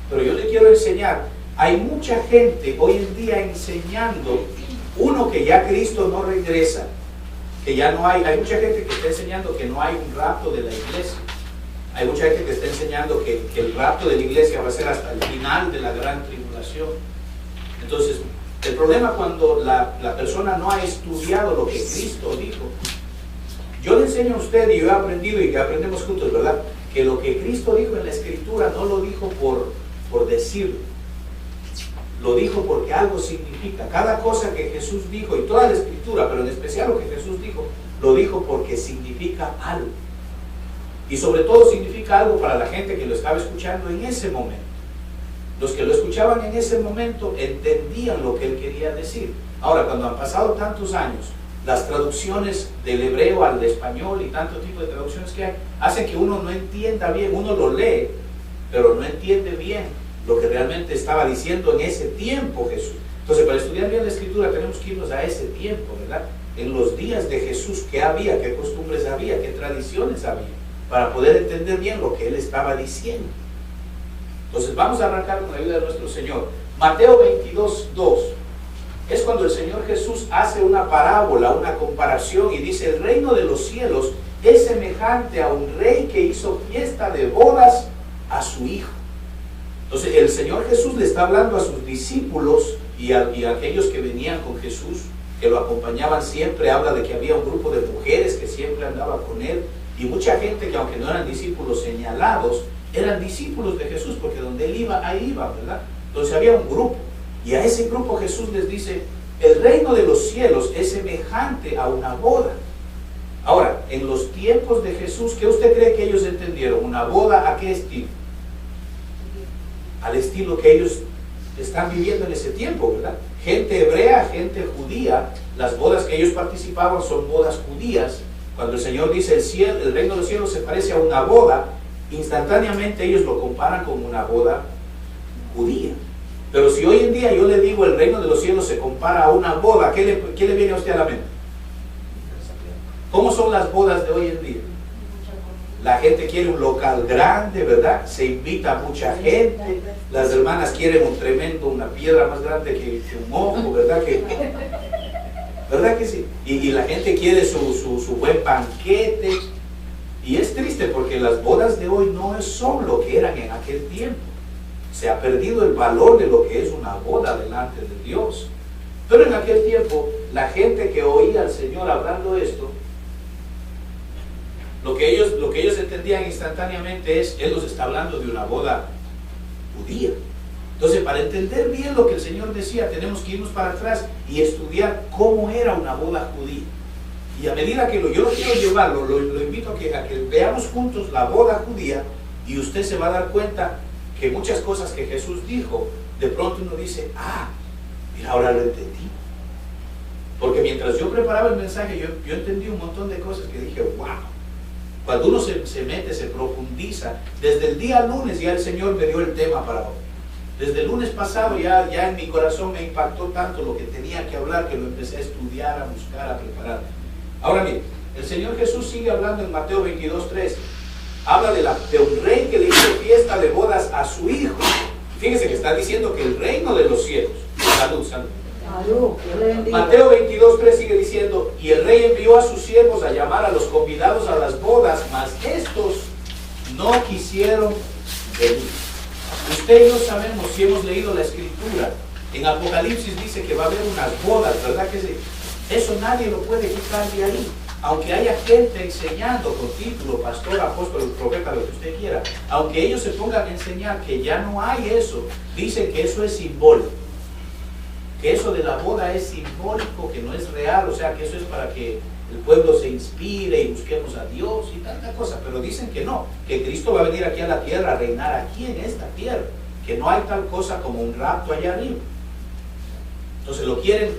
Pero yo le quiero enseñar, hay mucha gente hoy en día enseñando, uno, que ya Cristo no regresa, que ya no hay mucha gente que está enseñando que no hay un rapto de la iglesia. Hay mucha gente que está enseñando que el rapto de la iglesia va a ser hasta el final de la gran tribulación. Entonces, el problema cuando la persona no ha estudiado lo que Cristo dijo. Yo le enseño a usted, y yo he aprendido y que aprendemos juntos, ¿verdad? Que lo que Cristo dijo en la Escritura no lo dijo por decirlo. Lo dijo porque algo significa. Cada cosa que Jesús dijo, y toda la Escritura, pero en especial lo que Jesús dijo, lo dijo porque significa algo. Y sobre todo significa algo para la gente que lo estaba escuchando en ese momento. Los que lo escuchaban en ese momento entendían lo que él quería decir. Ahora, cuando han pasado tantos años, las traducciones del hebreo al español y tanto tipo de traducciones que hay, hacen que uno no entienda bien. Uno lo lee, pero no entiende bien lo que realmente estaba diciendo en ese tiempo Jesús. Entonces, para estudiar bien la Escritura tenemos que irnos a ese tiempo, ¿verdad? En los días de Jesús, ¿qué había? ¿Qué costumbres había? ¿Qué tradiciones había? Para poder entender bien lo que él estaba diciendo. Entonces vamos a arrancar con la ayuda de nuestro Señor. Mateo 22:2 es cuando el Señor Jesús hace una parábola, una comparación, y dice: el reino de los cielos es semejante a un rey que hizo fiesta de bodas a su hijo. Entonces el Señor Jesús le está hablando a sus discípulos y a aquellos que venían con Jesús, que lo acompañaban siempre. Habla de que había un grupo de mujeres que siempre andaba con él, y mucha gente que, aunque no eran discípulos señalados, eran discípulos de Jesús, porque donde él iba, ahí iba, ¿verdad? Entonces había un grupo, y a ese grupo Jesús les dice: el reino de los cielos es semejante a una boda. Ahora, en los tiempos de Jesús, ¿qué usted cree que ellos entendieron? ¿Una boda a qué estilo? Al estilo que ellos están viviendo en ese tiempo, ¿verdad? Gente hebrea, gente judía. Las bodas que ellos participaban son bodas judías. Cuando el Señor dice el reino de los cielos se parece a una boda, instantáneamente ellos lo comparan con una boda judía. Pero si hoy en día yo le digo el reino de los cielos se compara a una boda, ¿qué le viene a usted a la mente? ¿Cómo son las bodas de hoy en día? La gente quiere un local grande, ¿verdad? Se invita a mucha gente. Las hermanas quieren una piedra más grande que un ojo, ¿verdad? ¿Verdad que sí? Y la gente quiere su buen banquete. Y es triste porque las bodas de hoy no son lo que eran en aquel tiempo. Se ha perdido el valor de lo que es una boda delante de Dios. Pero en aquel tiempo, la gente que oía al Señor hablando esto, lo que ellos entendían instantáneamente es: Él nos está hablando de una boda judía. Entonces, para entender bien lo que el Señor decía, tenemos que irnos para atrás y estudiar cómo era una boda judía. Y a medida que yo lo quiero llevar, lo invito a que veamos juntos la boda judía, y usted se va a dar cuenta que muchas cosas que Jesús dijo, de pronto uno dice: ah, mira, ahora lo entendí. Porque mientras yo preparaba el mensaje, yo entendí un montón de cosas que dije: wow. Cuando uno se mete, se profundiza, desde el día lunes ya el Señor me dio el tema para hoy. Desde el lunes pasado ya en mi corazón me impactó tanto lo que tenía que hablar, que lo empecé a estudiar, a buscar, a preparar. Ahora mire, el Señor Jesús sigue hablando en Mateo 22:3. Habla de un rey que le hizo fiesta de bodas a su hijo. Fíjese que está diciendo que el reino de los cielos. Salud, salud. Mateo 22:3 sigue diciendo: y el rey envió a sus siervos a llamar a los convidados a las bodas, mas estos no quisieron venir. Usted y yo sabemos, si hemos leído la Escritura, en Apocalipsis dice que va a haber unas bodas, ¿verdad que sí? Eso nadie lo puede quitar de ahí. Aunque haya gente enseñando con título, pastor, apóstol, profeta, lo que usted quiera, aunque ellos se pongan a enseñar que ya no hay eso, dicen que eso es simbólico. Que eso de la boda es simbólico, que no es real, o sea, que eso es para que el pueblo se inspire y busquemos a Dios y tanta cosa. Pero dicen que no, que Cristo va a venir aquí a la tierra, a reinar aquí en esta tierra, que no hay tal cosa como un rapto allá arriba. Entonces lo quieren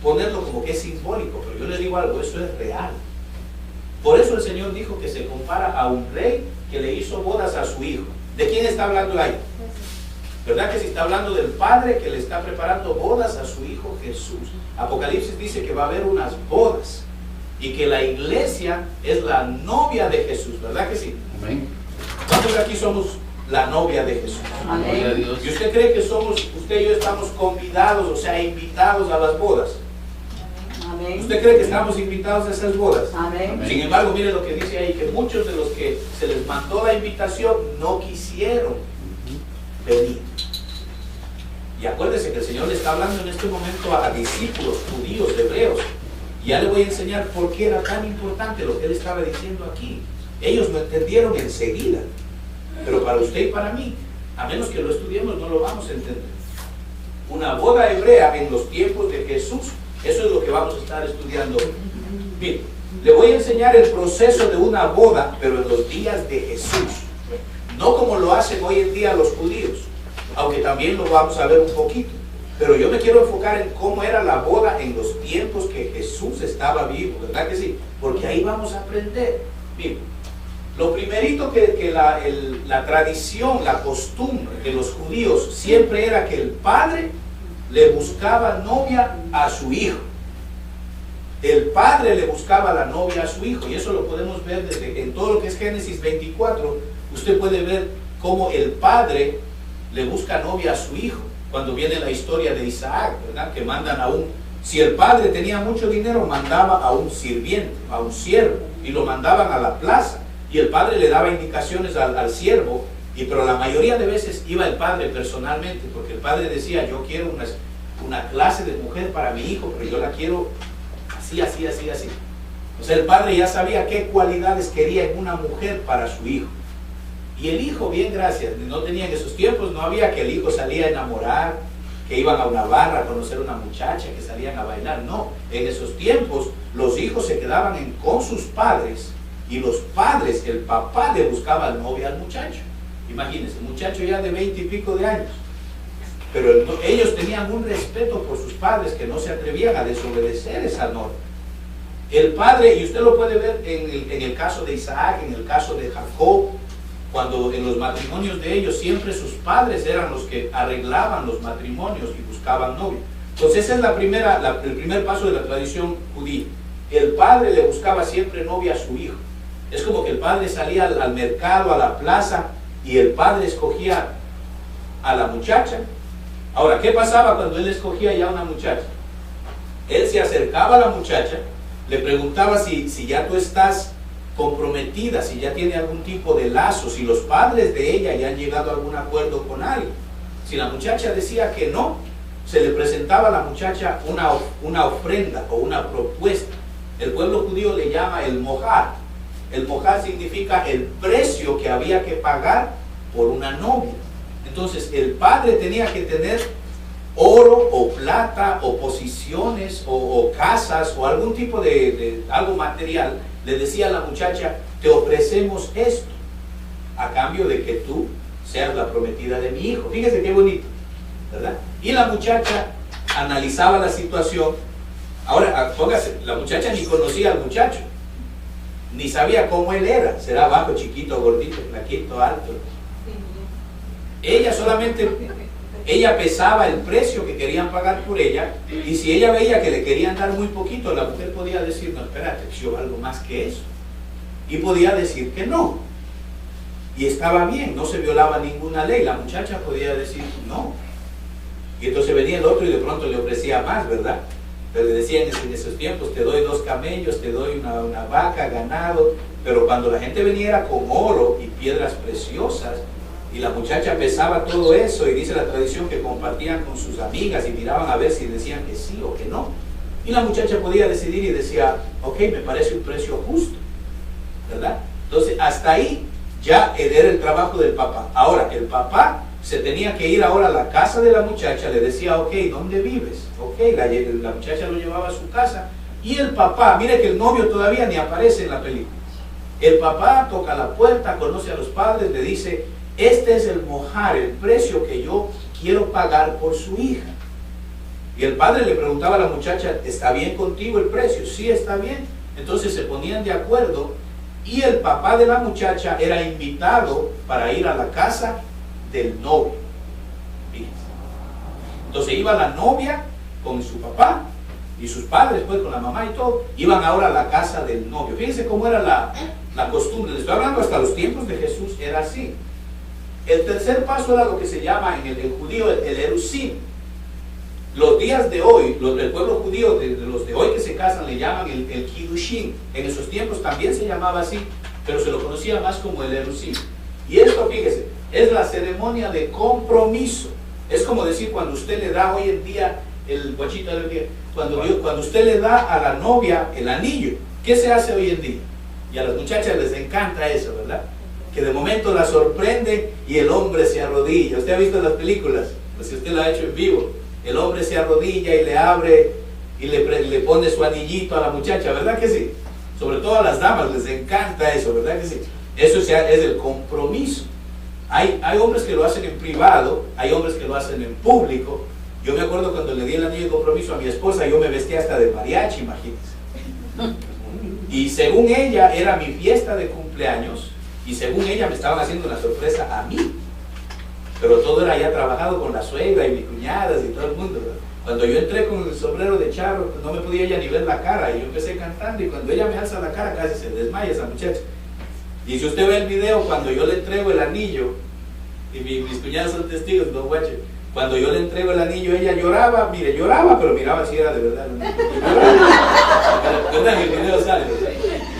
ponerlo como que es simbólico, pero yo les digo algo: eso es real. Por eso el Señor dijo que se compara a un rey que le hizo bodas a su hijo. ¿De quién está hablando ahí? ¿Verdad que se está hablando del Padre que le está preparando bodas a su Hijo Jesús? Apocalipsis dice que va a haber unas bodas y que la iglesia es la novia de Jesús, ¿verdad que sí? Amén. ¿Cuántos de aquí somos la novia de Jesús. Amén. ¿Y usted cree que usted y yo estamos convidados, o sea, invitados a las bodas? Amén. ¿Usted cree que estamos invitados a esas bodas? Amén. Sin embargo, mire lo que dice ahí, que muchos de los que se les mandó la invitación no quisieron venir. Y acuérdese que el Señor le está hablando en este momento a discípulos judíos, hebreos. Y ya le voy a enseñar por qué era tan importante lo que él estaba diciendo aquí. Ellos lo entendieron enseguida. Pero para usted y para mí, a menos que lo estudiemos, no lo vamos a entender. Una boda hebrea en los tiempos de Jesús, eso es lo que vamos a estar estudiando. Bien, le voy a enseñar el proceso de una boda, pero en los días de Jesús. No como lo hacen hoy en día los judíos, aunque también lo vamos a ver un poquito. Pero yo me quiero enfocar en cómo era la boda en los tiempos que Jesús estaba vivo, ¿verdad que sí? Porque ahí vamos a aprender. Bien, lo primerito que la tradición, la costumbre de los judíos siempre era que el padre le buscaba novia a su hijo. El padre le buscaba la novia a su hijo, y eso lo podemos ver desde en todo lo que es Génesis 24. Usted puede ver cómo el padre le busca novia a su hijo. Cuando viene la historia de Isaac, ¿verdad? Que mandan si el padre tenía mucho dinero, mandaba a un sirviente, a un siervo, y lo mandaban a la plaza, y el padre le daba indicaciones al siervo, pero la mayoría de veces iba el padre personalmente, porque el padre decía, yo quiero una clase de mujer para mi hijo, pero yo la quiero así, así, así, así. O sea, el padre ya sabía qué cualidades quería en una mujer para su hijo. Y el hijo, bien, gracias, no tenía en esos tiempos, no había que el hijo salía a enamorar, que iban a una barra a conocer a una muchacha, que salían a bailar. No, en esos tiempos los hijos se quedaban con sus padres, y los padres, el papá le buscaba novia al muchacho. Imagínense, un muchacho ya de 20 y pico de años. Pero ellos tenían un respeto por sus padres que no se atrevían a desobedecer esa norma. El padre, y usted lo puede ver en el caso de Isaac, en el caso de Jacob, cuando en los matrimonios de ellos siempre sus padres eran los que arreglaban los matrimonios y buscaban novia. Entonces ese es el primer paso de la tradición judía. El padre le buscaba siempre novia a su hijo. Es como que el padre salía al mercado, a la plaza, y el padre escogía a la muchacha. Ahora, ¿qué pasaba cuando él escogía ya una muchacha? Él se acercaba a la muchacha, le preguntaba si ya tú estás comprometida, si ya tiene algún tipo de lazo, si los padres de ella ya han llegado a algún acuerdo con alguien. Si la muchacha decía que no, se le presentaba a la muchacha una ofrenda o una propuesta. El pueblo judío le llama el mojar. El mojar significa el precio que había que pagar por una novia. Entonces el padre tenía que tener oro o plata o posiciones o casas o algún tipo de algo material. Le decía a la muchacha, te ofrecemos esto a cambio de que tú seas la prometida de mi hijo. Fíjese qué bonito, ¿verdad? Y la muchacha analizaba la situación. Ahora, póngase, la muchacha ni conocía al muchacho, ni sabía cómo él era. Será bajo, chiquito, gordito, flaquito, alto. Ella pesaba el precio que querían pagar por ella, y si ella veía que le querían dar muy poquito, la mujer podía decir, no, espérate, yo valgo más que eso. Y podía decir que no. Y estaba bien, no se violaba ninguna ley. La muchacha podía decir no. Y entonces venía el otro y de pronto le ofrecía más, ¿verdad? Pero le decían en esos tiempos, te doy 2 camellos, te doy una vaca, ganado. Pero cuando la gente venía con oro y piedras preciosas, y la muchacha pesaba todo eso, y dice la tradición que compartían con sus amigas y miraban a ver si decían que sí o que no. Y la muchacha podía decidir y decía, ok, me parece un precio justo, ¿verdad? Entonces, hasta ahí ya era el trabajo del papá. Ahora, el papá se tenía que ir ahora a la casa de la muchacha, le decía, ok, ¿dónde vives? Ok, la muchacha lo llevaba a su casa, y el papá, mire que el novio todavía ni aparece en la película. El papá toca la puerta, conoce a los padres, le dice, este es el mojar, el precio que yo quiero pagar por su hija. Y el padre le preguntaba a la muchacha, ¿está bien contigo el precio? Sí, está bien. Entonces se ponían de acuerdo, y el papá de la muchacha era invitado para ir a la casa del novio. Fíjense. Entonces iba la novia con su papá y sus padres, pues con la mamá y todo, iban ahora a la casa del novio. Fíjense cómo era la costumbre. Les estoy hablando hasta los tiempos de Jesús, era así. El tercer paso era lo que se llama en el judío el erusim. Los días de hoy, el pueblo judío, de los de hoy que se casan, le llaman el kiddushin. En esos tiempos también se llamaba así, pero se lo conocía más como el erusim. Y esto, fíjese, es la ceremonia de compromiso. Es como decir cuando usted le da hoy en día el guachito del día, cuando usted le da a la novia el anillo. ¿Qué se hace hoy en día? Y a las muchachas les encanta eso, ¿verdad? Que de momento la sorprende y el hombre se arrodilla. ¿Usted ha visto las películas? Pues si usted lo ha hecho en vivo. El hombre se arrodilla y le abre y le pone su anillito a la muchacha, ¿verdad que sí? Sobre todo a las damas les encanta eso, ¿verdad que sí? Eso es el compromiso. Hay hombres que lo hacen en privado, hay hombres que lo hacen en público. Yo me acuerdo cuando le di el anillo de compromiso a mi esposa, yo me vestía hasta de mariachi, imagínense. Y según ella era mi fiesta de cumpleaños y según ella me estaban haciendo una sorpresa a mí. Pero todo era ya trabajado con la suegra y mis cuñadas y todo el mundo, ¿verdad? Cuando yo entré con el sombrero de charro, pues no me podía ella ni ver la cara y yo empecé cantando y cuando ella me alza la cara casi se desmaya esa muchacha. Y si usted ve el video, cuando yo le entrego el anillo, y mis cuñadas son testigos, no guache, cuando yo le entrego el anillo ella lloraba, mire, lloraba, pero miraba si era de verdad. ¿Verdad? El video sale, ¿verdad?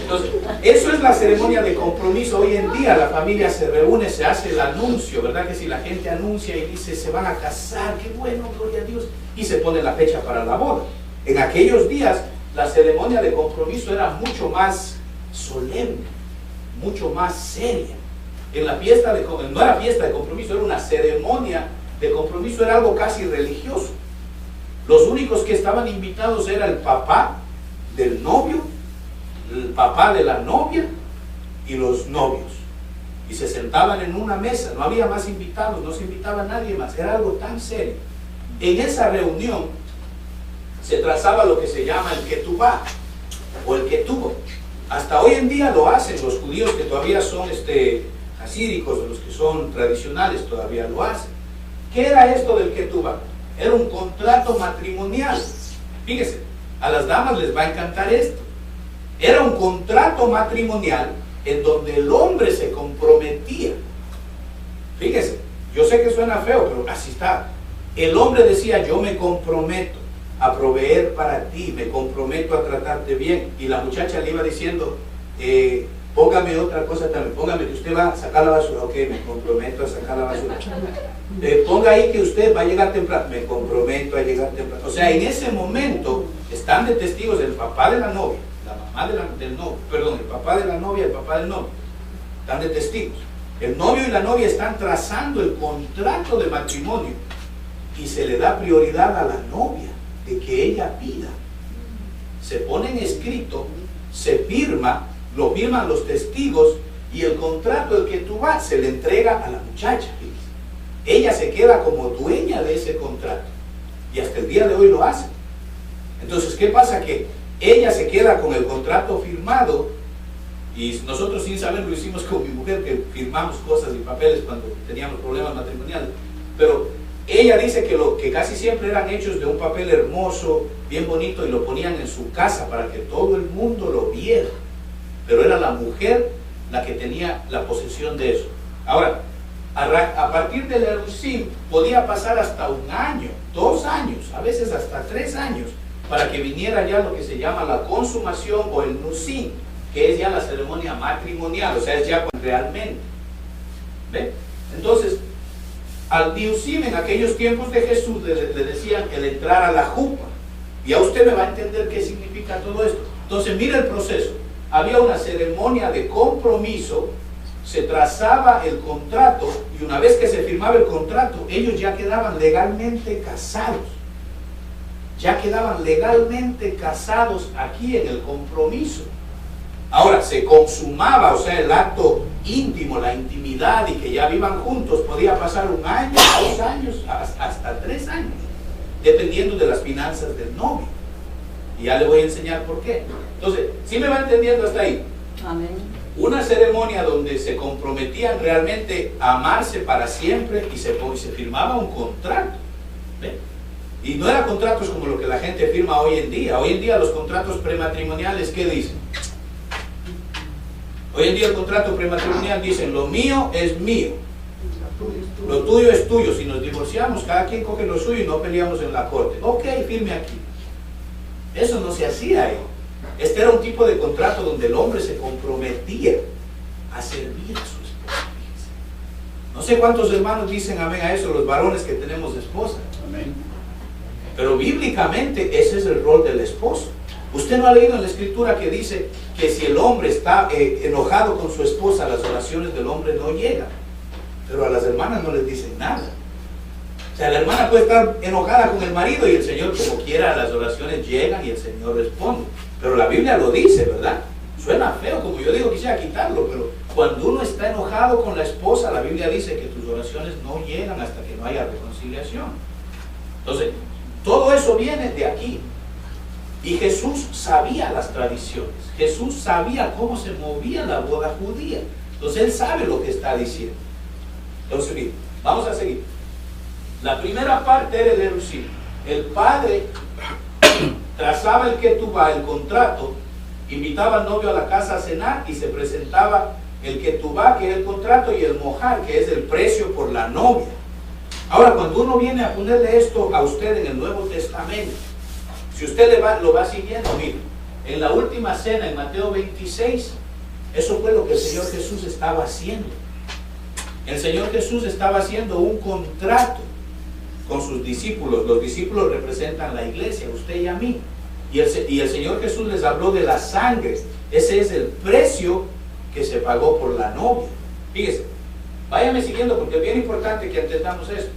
Entonces, eso es la ceremonia de compromiso. Hoy en día la familia se reúne, se hace el anuncio, ¿verdad? Que si la gente anuncia y dice se van a casar, qué bueno, gloria a Dios, y se pone la fecha para la boda. En aquellos días la ceremonia de compromiso era mucho más solemne, mucho más seria. En la fiesta no era fiesta de compromiso, era una ceremonia de compromiso, era algo casi religioso. Los únicos que estaban invitados era el papá del novio, el papá de la novia y los novios. Y se sentaban en una mesa, no había más invitados, no se invitaba a nadie más, era algo tan serio. En esa reunión se trazaba lo que se llama el ketubá o el ketubo. Hasta hoy en día lo hacen los judíos que todavía son hasídicos, los que son tradicionales todavía lo hacen. ¿Qué era esto del ketubá? Era un contrato matrimonial. Fíjese, a las damas les va a encantar esto. Era un contrato matrimonial en donde el hombre se comprometía. Fíjese, yo sé que suena feo, pero así está. El hombre decía, yo me comprometo a proveer para ti, me comprometo a tratarte bien. Y la muchacha le iba diciendo, póngame otra cosa también, póngame que usted va a sacar la basura. Ok, me comprometo a sacar la basura. Ponga ahí que usted va a llegar temprano, me comprometo a llegar temprano. O sea, en ese momento están de testigos el papá de la novia, la mamá del novio, perdón, el papá de la novia, el papá del novio, están de testigos. El novio y la novia están trazando el contrato de matrimonio y se le da prioridad a la novia de que ella pida. Se pone en escrito, se firma, lo firman los testigos y el contrato el que tú vas se le entrega a la muchacha. Ella se queda como dueña de ese contrato y hasta el día de hoy lo hace. Entonces, ¿qué pasa? Que ella se queda con el contrato firmado y nosotros sin saber lo hicimos con mi mujer, que firmamos cosas y papeles cuando teníamos problemas matrimoniales, pero ella dice que casi siempre eran hechos de un papel hermoso, bien bonito, y lo ponían en su casa para que todo el mundo lo viera, pero era la mujer la que tenía la posesión de eso. Ahora, a partir del erusim podía pasar hasta 1 año, 2 años, a veces hasta 3 años, para que viniera ya lo que se llama la consumación o el nusim, que es ya la ceremonia matrimonial, o sea, es ya realmente. ¿Ve? Entonces, al niusim en aquellos tiempos de Jesús le decían el entrar a la jupa. Y a usted me va a entender qué significa todo esto. Entonces, mira el proceso. Había una ceremonia de compromiso, se trazaba el contrato y una vez que se firmaba el contrato, ellos ya quedaban legalmente casados. Ya quedaban legalmente casados aquí en el compromiso. Ahora, se consumaba, o sea, el acto íntimo, la intimidad y que ya vivan juntos, podía pasar 1 año, 2 años, hasta 3 años, dependiendo de las finanzas del novio. Y ya le voy a enseñar por qué. Entonces, ¿sí me va entendiendo hasta ahí? Amén. Una ceremonia donde se comprometían realmente a amarse para siempre y se firmaba un contrato. ¿Ve? Y no eran contratos como lo que la gente firma hoy en día. Hoy en día los contratos prematrimoniales, ¿qué dicen? Hoy en día el contrato prematrimonial dicen, lo mío es mío. Lo tuyo es tuyo. Si nos divorciamos, cada quien coge lo suyo y no peleamos en la corte. Ok, firme aquí. Eso no se hacía ahí. Este era un tipo de contrato donde el hombre se comprometía a servir a su esposa. No sé cuántos hermanos dicen amén a eso, los varones que tenemos esposa. Amén. Pero bíblicamente ese es el rol del esposo. Usted no ha leído en la escritura que dice que si el hombre está enojado con su esposa, las oraciones del hombre no llegan. Pero a las hermanas no les dicen nada. O sea, la hermana puede estar enojada con el marido y el Señor, como quiera, las oraciones llegan y el Señor responde. Pero la Biblia lo dice, ¿verdad? Suena feo, como yo digo, quisiera quitarlo, pero cuando uno está enojado con la esposa, la Biblia dice que tus oraciones no llegan hasta que no haya reconciliación. Entonces, todo eso viene de aquí. Y Jesús sabía las tradiciones. Jesús sabía cómo se movía la boda judía. Entonces, Él sabe lo que está diciendo. Entonces, bien, vamos a seguir. La primera parte era el erucim. El padre trazaba el ketubá, el contrato, invitaba al novio a la casa a cenar y se presentaba el ketubá, que es el contrato, y el mojar, que es el precio por la novia. Ahora, cuando uno viene a ponerle esto a usted en el Nuevo Testamento, si usted lo va siguiendo, mire, en la última cena, en Mateo 26, eso fue lo que el Señor Jesús estaba haciendo. El Señor Jesús estaba haciendo un contrato con sus discípulos. Los discípulos representan la iglesia, usted y a mí. Y el Señor Jesús les habló de la sangre. Ese es el precio que se pagó por la novia. Fíjese, váyame siguiendo porque es bien importante que entendamos esto.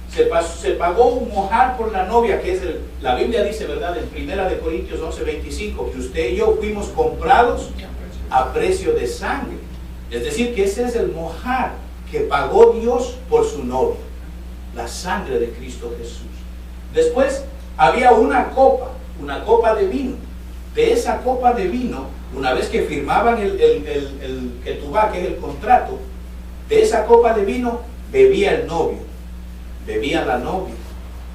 Se pagó un mojar por la novia, que es la Biblia dice, ¿verdad? En 1 Corintios 11:25, que usted y yo fuimos comprados a precio de sangre. Es decir, que ese es el mojar que pagó Dios por su novia, la sangre de Cristo Jesús. Después había una copa de vino. De esa copa de vino, una vez que firmaban el ketubá, que es el contrato, de esa copa de vino bebía el novio, bebía la novia,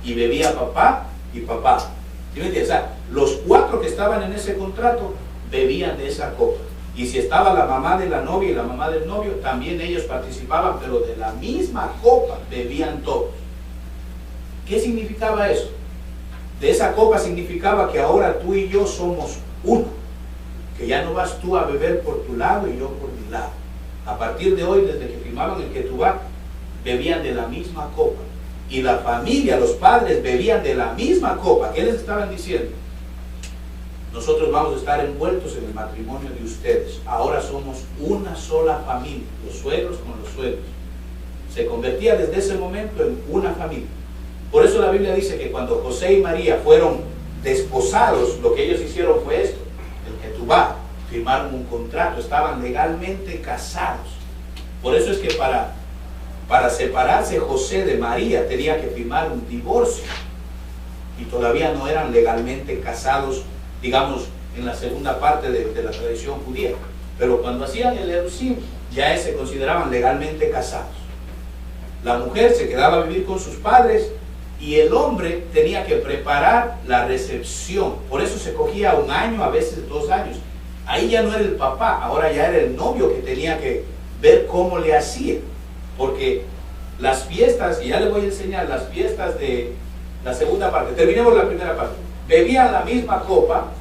y bebía papá y papá. ¿Sí me entiendes? O sea, los cuatro que estaban en ese contrato bebían de esa copa. Y si estaba la mamá de la novia y la mamá del novio, también ellos participaban, pero de la misma copa bebían todos. ¿Qué significaba eso? De esa copa significaba que ahora tú y yo somos uno, que ya no vas tú a beber por tu lado y yo por mi lado. A partir de hoy, desde que firmaban el ketubá, bebían de la misma copa. Y la familia, los padres, bebían de la misma copa. ¿Qué les estaban diciendo? Nosotros vamos a estar envueltos en el matrimonio de ustedes. Ahora somos una sola familia, los suegros con los suegros. Se convertía desde ese momento en una familia. Por eso la Biblia dice que cuando José y María fueron desposados, lo que ellos hicieron fue esto, el ketubá, firmaron un contrato, estaban legalmente casados. Por eso es que para separarse José de María tenía que firmar un divorcio, y todavía no eran legalmente casados, digamos, en la segunda parte de la tradición judía. Pero cuando hacían el erucim, ya se consideraban legalmente casados. La mujer se quedaba a vivir con sus padres y el hombre tenía que preparar la recepción. Por eso se cogía 1 año, a veces 2 años. Ahí ya no era el papá, ahora ya era el novio que tenía que ver cómo le hacía. Porque las fiestas, y ya les voy a enseñar las fiestas de la segunda parte, terminemos la primera parte. Bebían la misma copa,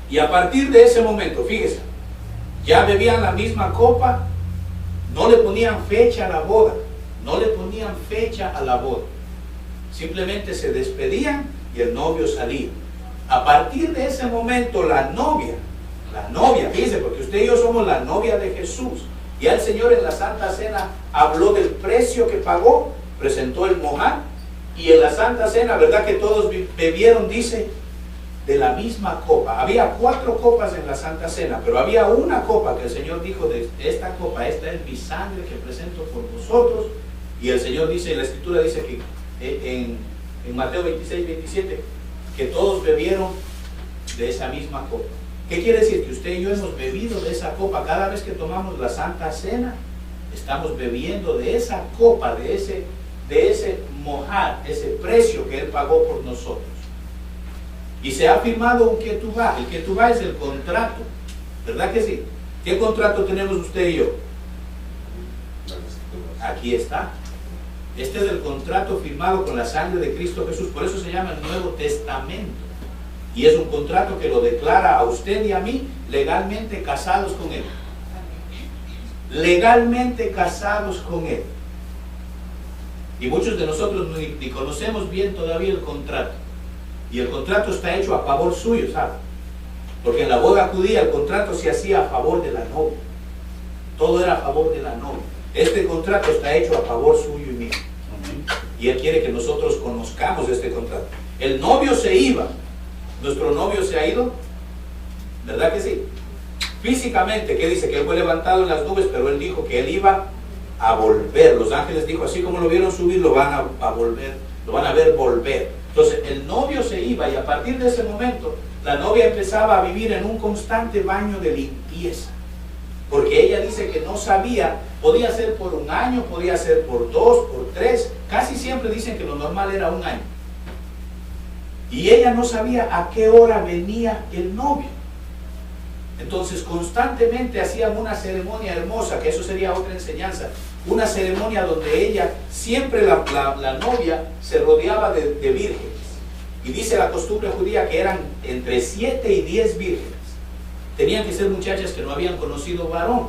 y a partir de ese momento, fíjese, ya bebían la misma copa, no le ponían fecha a la boda, no le ponían fecha a la boda, simplemente se despedían y el novio salía. A partir de ese momento la novia, fíjese, porque usted y yo somos la novia de Jesús, ya el Señor en la Santa Cena habló del precio que pagó, presentó el mojar. Y en la Santa Cena, ¿verdad que todos bebieron, dice, de la misma copa? Había 4 copas en la Santa Cena, pero había una copa que el Señor dijo, de esta copa, esta es mi sangre que presento por vosotros. Y el Señor dice, la Escritura dice que en Mateo 26:27, que todos bebieron de esa misma copa. ¿Qué quiere decir? Que usted y yo hemos bebido de esa copa. Cada vez que tomamos la Santa Cena, estamos bebiendo de esa copa, de ese mojar, ese precio que Él pagó por nosotros. Y se ha firmado un ketubá. El ketubá es el contrato, ¿verdad que sí? ¿Qué contrato tenemos usted y yo? aquí está. Este es el contrato firmado con la sangre de Cristo Jesús. Por eso se llama el Nuevo Testamento. Y es un contrato que lo declara a usted y a mí legalmente casados con Él. Legalmente casados con Él. Y muchos de nosotros ni conocemos bien todavía el contrato. Y el contrato está hecho a favor suyo, ¿sabe? Porque en la boda judía el contrato se hacía a favor de la novia. Todo era a favor de la novia. Este contrato está hecho a favor suyo y mío. Y Él quiere que nosotros conozcamos este contrato. El novio se iba. Nuestro novio se ha ido. ¿Verdad que sí? Físicamente, ¿qué dice? Que Él fue levantado en las nubes, pero Él dijo que Él iba a volver. Los ángeles dijo, así como lo vieron subir, lo van a volver, lo van a ver volver. Entonces el novio se iba y a partir de ese momento la novia empezaba a vivir en un constante baño de limpieza. Porque ella dice que no sabía, podía ser por 1 año, podía ser por 2, por 3, casi siempre dicen que lo normal era 1 año. Y ella no sabía a qué hora venía el novio. Entonces constantemente hacían una ceremonia hermosa, que eso sería otra enseñanza, una ceremonia donde ella, siempre la novia se rodeaba de vírgenes. Y dice la costumbre judía que eran entre 7 y 10 vírgenes. Tenían que ser muchachas que no habían conocido varón.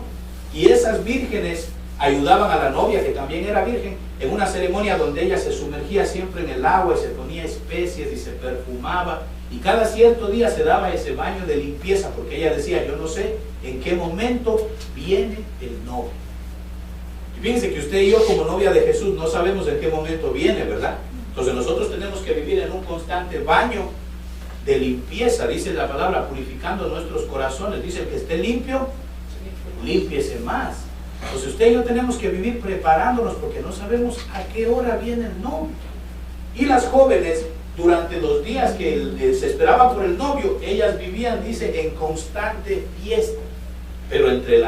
Y esas vírgenes ayudaban a la novia, que también era virgen, en una ceremonia donde ella se sumergía siempre en el agua y se ponía especies y se perfumaba. Y cada cierto día se daba ese baño de limpieza, porque ella decía, yo no sé en qué momento viene el novio. Y fíjense que usted y yo como novia de Jesús no sabemos en qué momento viene, ¿verdad? Entonces nosotros tenemos que vivir en un constante baño de limpieza, dice la palabra, purificando nuestros corazones. Dice, el que esté limpio, límpiese más. Entonces usted y yo tenemos que vivir preparándonos, porque no sabemos a qué hora viene el novio. Y las jóvenes, durante los días que se esperaba por el novio, ellas vivían, dice, en constante fiesta, pero entre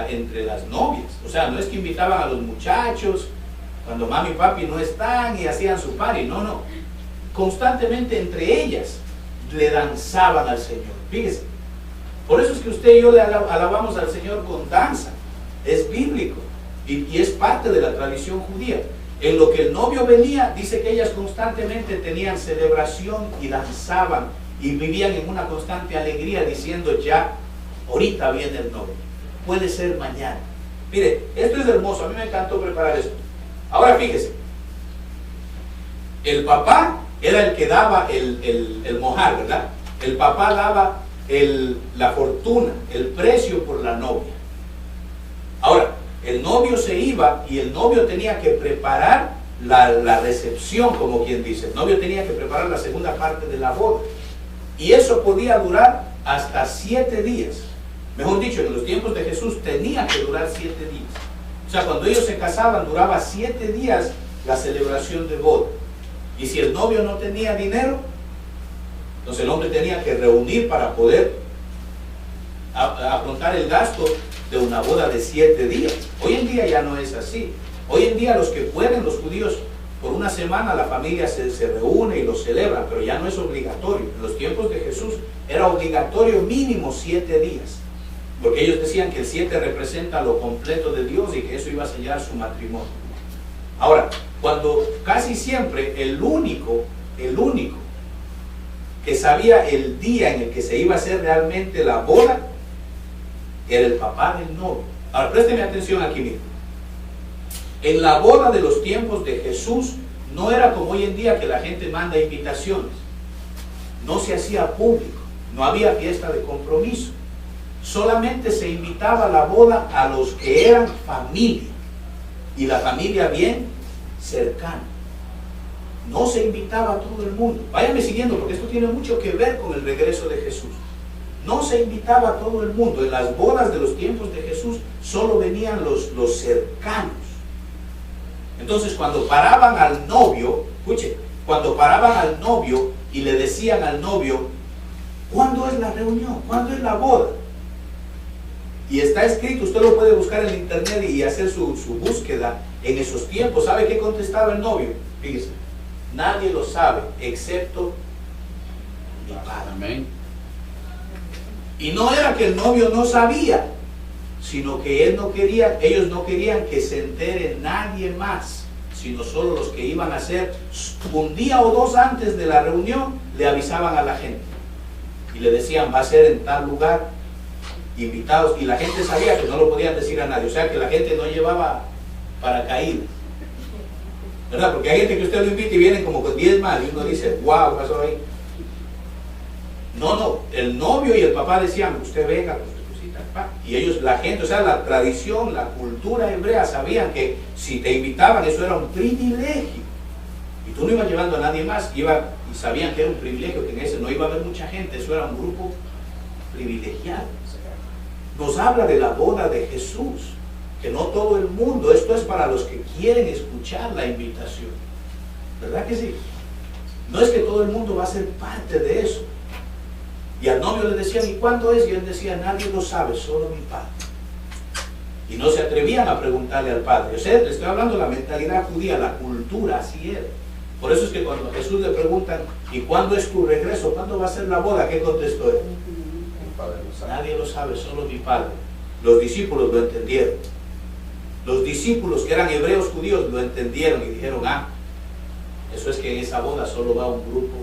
las novias. O sea, no es que invitaban a los muchachos cuando mami y papi no están y hacían su party, no. Constantemente entre ellas le danzaban al Señor. Fíjese, por eso es que usted y yo le alabamos al Señor con danza. Es bíblico y es parte de la tradición judía. En lo que el novio venía, dice que ellas constantemente tenían celebración y danzaban y vivían en una constante alegría, diciendo, ya, ahorita viene el novio, puede ser mañana. Mire, esto es hermoso, a mí me encantó preparar esto. Ahora fíjese, el papá era el que daba el mojar, ¿verdad? El papá daba la fortuna, el precio por la novia. Ahora, el novio se iba y el novio tenía que preparar la recepción, como quien dice. El novio tenía que preparar la segunda parte de la boda. Y eso podía durar hasta 7 días. Mejor dicho, en los tiempos de Jesús tenía que durar 7 días. O sea, cuando ellos se casaban, duraba 7 días la celebración de boda. Y si el novio no tenía dinero, entonces el hombre tenía que reunir para poder afrontar el gasto de una boda de 7 días. Hoy en día ya no es así. Hoy en día los que pueden, los judíos, por una semana la familia se reúne y lo celebra, pero ya no es obligatorio. En los tiempos de Jesús era obligatorio mínimo 7 días, porque ellos decían que el 7 representa lo completo de Dios y que eso iba a sellar su matrimonio. Ahora, cuando casi siempre el único que sabía el día en el que se iba a hacer realmente la boda era el papá del novio. Ahora présteme atención aquí mismo. En la boda de los tiempos de Jesús no era como hoy en día que la gente manda invitaciones. No se hacía público, no había fiesta de compromiso. Solamente se invitaba a la boda a los que eran familia, y la familia bien cercana. No se invitaba a todo el mundo. Váyanme siguiendo, porque esto tiene mucho que ver con el regreso de Jesús. No se invitaba a todo el mundo. En las bodas de los tiempos de Jesús solo venían los cercanos. Entonces cuando paraban al novio, escuche, cuando paraban al novio y le decían al novio, ¿cuándo es la reunión? ¿Cuándo es la boda? Y está escrito, usted lo puede buscar en internet y hacer su búsqueda en esos tiempos. ¿Sabe qué contestaba el novio? Fíjese, nadie lo sabe excepto mi padre. Amén. Y no era que el novio no sabía, sino que ellos no querían que se entere nadie más, sino solo los que iban a hacer. Un día o dos antes de la reunión le avisaban a la gente y le decían, va a ser en tal lugar, invitados, y la gente sabía que no lo podían decir a nadie, o sea que la gente no llevaba paracaídas, ¿verdad? Porque hay gente que usted lo invita y vienen como con 10 más y uno dice, wow, ¿qué pasó ahí? No, el novio y el papá decían, usted venga con sus cositas, y ellos, la gente, o sea, la tradición, la cultura hebrea sabían que si te invitaban eso era un privilegio, y tú no ibas llevando a nadie más, y sabían que era un privilegio, que en ese no iba a haber mucha gente, eso era un grupo privilegiado. Nos habla de la boda de Jesús, que no todo el mundo, esto es para los que quieren escuchar la invitación, ¿verdad que sí? No es que todo el mundo va a ser parte de eso. Y al novio le decían, ¿y cuándo es? Y él decía, nadie lo sabe, solo mi padre. Y no se atrevían a preguntarle al padre. O sea, le estoy hablando de la mentalidad judía, la cultura, así era. Por eso es que cuando a Jesús le preguntan, ¿y cuándo es tu regreso? ¿Cuándo va a ser la boda? ¿Qué contestó él? Nadie lo sabe, solo mi padre. Los discípulos lo entendieron. Los discípulos que eran hebreos judíos lo entendieron y dijeron, eso es que en esa boda solo va un grupo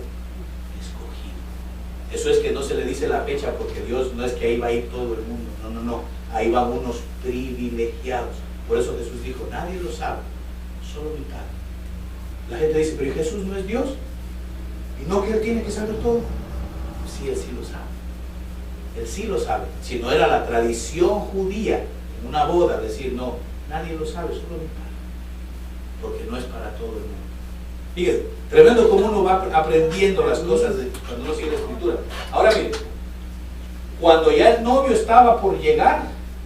escogido. Eso es que no se le dice la fecha porque Dios no es que ahí va a ir todo el mundo. No. Ahí van unos privilegiados. Por eso Jesús dijo, nadie lo sabe, solo mi padre. La gente dice, pero Jesús no es Dios. ¿Y no que Él tiene que saber todo? Sí, Él sí lo sabe. Él sí lo sabe. Si no era la tradición judía en una boda decir, no, nadie lo sabe, solo mi padre. Porque no es para todo el mundo. Fíjense, tremendo como uno va aprendiendo las cosas cuando uno sigue la escritura. Ahora miren, cuando ya el novio estaba por llegar,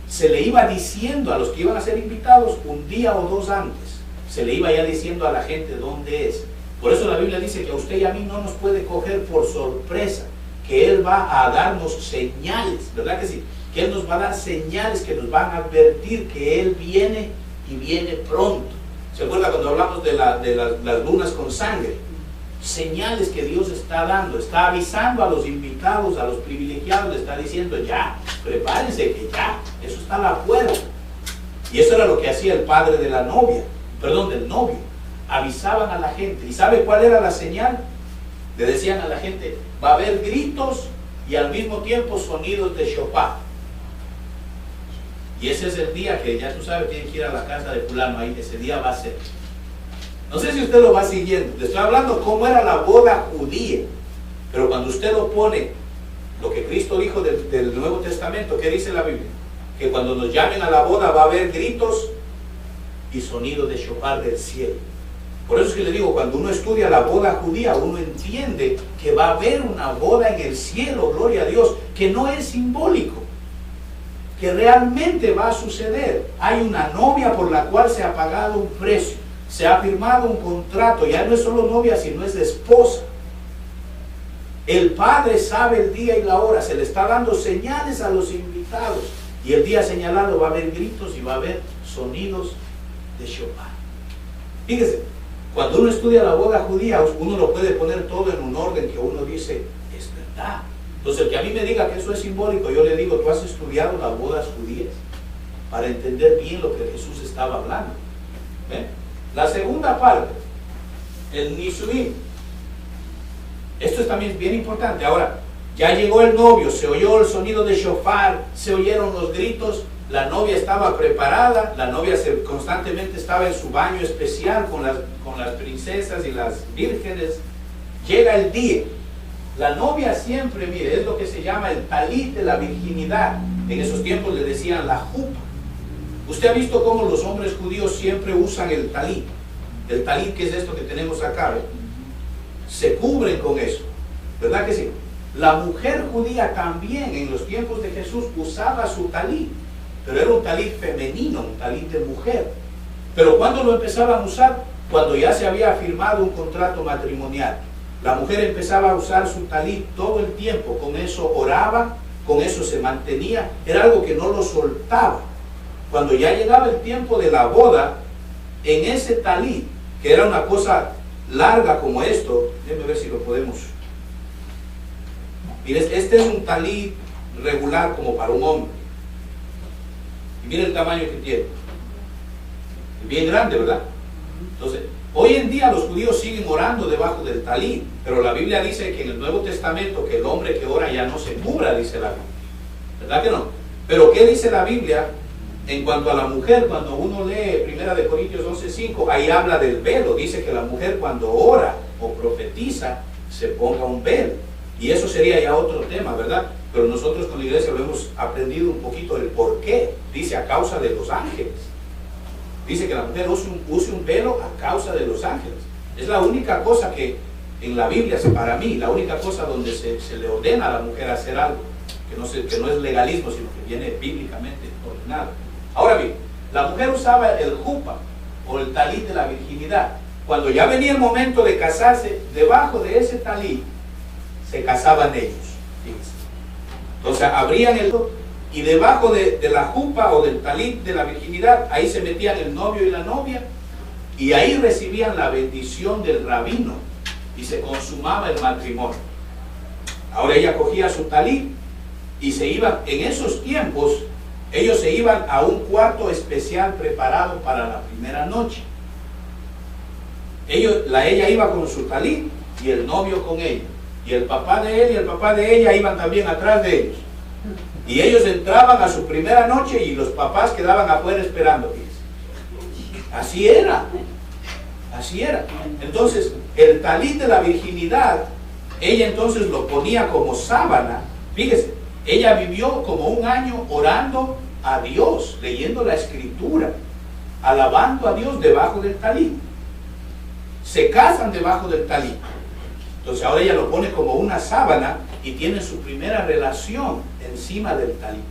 se le iba diciendo a los que iban a ser invitados un día o dos antes, se le iba ya diciendo a la gente dónde es. Por eso la Biblia dice que a usted y a mí no nos puede coger por sorpresa, que Él va a darnos señales, ¿verdad que sí? Que Él nos va a dar señales que nos van a advertir que Él viene y viene pronto. ¿Se acuerda cuando hablamos de las lunas con sangre? Señales que Dios está dando, está avisando a los invitados, a los privilegiados, le está diciendo ya, prepárense que ya, eso está a la puerta. Y eso era lo que hacía el padre de la novia, del novio. Avisaban a la gente. ¿Y sabe cuál era la señal? Le decían a la gente, va a haber gritos y al mismo tiempo sonidos de shofar. Y ese es el día que ya tú sabes, tienes que ir a la casa de fulano, ahí ese día va a ser. No sé si usted lo va siguiendo, le estoy hablando cómo era la boda judía, pero cuando usted lo pone, lo que Cristo dijo del Nuevo Testamento, ¿qué dice la Biblia? Que cuando nos llamen a la boda va a haber gritos y sonidos de shofar del cielo. Por eso es que le digo, cuando uno estudia la boda judía, uno entiende que va a haber una boda en el cielo, gloria a Dios, que no es simbólico, que realmente va a suceder. Hay una novia por la cual se ha pagado un precio, se ha firmado un contrato, ya no es solo novia, sino es esposa. El Padre sabe el día y la hora, se le está dando señales a los invitados, y el día señalado va a haber gritos y va a haber sonidos de shofar. Fíjese, cuando uno estudia la boda judía, uno lo puede poner todo en un orden que uno dice, es verdad. Entonces el que a mí me diga que eso es simbólico, yo le digo, ¿tú has estudiado las bodas judías? Para entender bien lo que Jesús estaba hablando. ¿Ven? La segunda parte, el Nisuim. Esto es también bien importante. Ahora, ya llegó el novio, se oyó el sonido de shofar, se oyeron los gritos, la novia estaba preparada, la novia constantemente estaba en su baño especial con las princesas y las vírgenes. Llega el día. La novia siempre, mire, es lo que se llama el talit de la virginidad. En esos tiempos le decían la jupa. Usted ha visto cómo los hombres judíos siempre usan el talit. El talit, que es esto que tenemos acá, ¿eh? Se cubren con eso, ¿verdad que sí? La mujer judía también en los tiempos de Jesús usaba su talit, pero era un talit femenino, un talit de mujer. Pero ¿cuándo lo empezaban a usar? Cuando ya se había firmado un contrato matrimonial. La mujer empezaba a usar su talit todo el tiempo, con eso oraba, con eso se mantenía, era algo que no lo soltaba. Cuando ya llegaba el tiempo de la boda, en ese talit, que era una cosa larga como esto, déjenme ver si lo podemos. Miren, este es un talit regular como para un hombre. Y mire el tamaño que tiene. Es bien grande, ¿verdad? Entonces, hoy en día los judíos siguen orando debajo del talit, pero la Biblia dice que en el Nuevo Testamento que el hombre que ora ya no se cubra, dice la Biblia. ¿Verdad que no? Pero ¿qué dice la Biblia en cuanto a la mujer? Cuando uno lee 1 Corintios 11:5, ahí habla del velo. Dice que la mujer cuando ora o profetiza se ponga un velo. Y eso sería ya otro tema, ¿verdad? Pero nosotros con la iglesia lo hemos aprendido un poquito del por qué. Dice a causa de los ángeles. Dice que la mujer use un velo a causa de los ángeles. Es la única cosa que en la Biblia, para mí, la única cosa donde se le ordena a la mujer hacer algo, que no es legalismo, sino que viene bíblicamente ordenado. Ahora bien, la mujer usaba el jupa o el talit de la virginidad. Cuando ya venía el momento de casarse, debajo de ese talit se casaban ellos. Fíjense. Entonces abrían el... Y debajo de la jupa o del talit de la virginidad, ahí se metían el novio y la novia, y ahí recibían la bendición del rabino, y se consumaba el matrimonio. Ahora ella cogía su talit, y se iban, en esos tiempos, ellos se iban a un cuarto especial preparado para la primera noche. Ella iba con su talit, y el novio con ella, y el papá de él y el papá de ella iban también atrás de ellos. Y ellos entraban a su primera noche y los papás quedaban afuera esperando. Así era. Así era. Entonces, el talit de la virginidad, ella entonces lo ponía como sábana. Fíjese, ella vivió como un año orando a Dios, leyendo la escritura, alabando a Dios debajo del talit. Se casan debajo del talit. Entonces ahora ella lo pone como una sábana y tiene su primera relación encima del talit.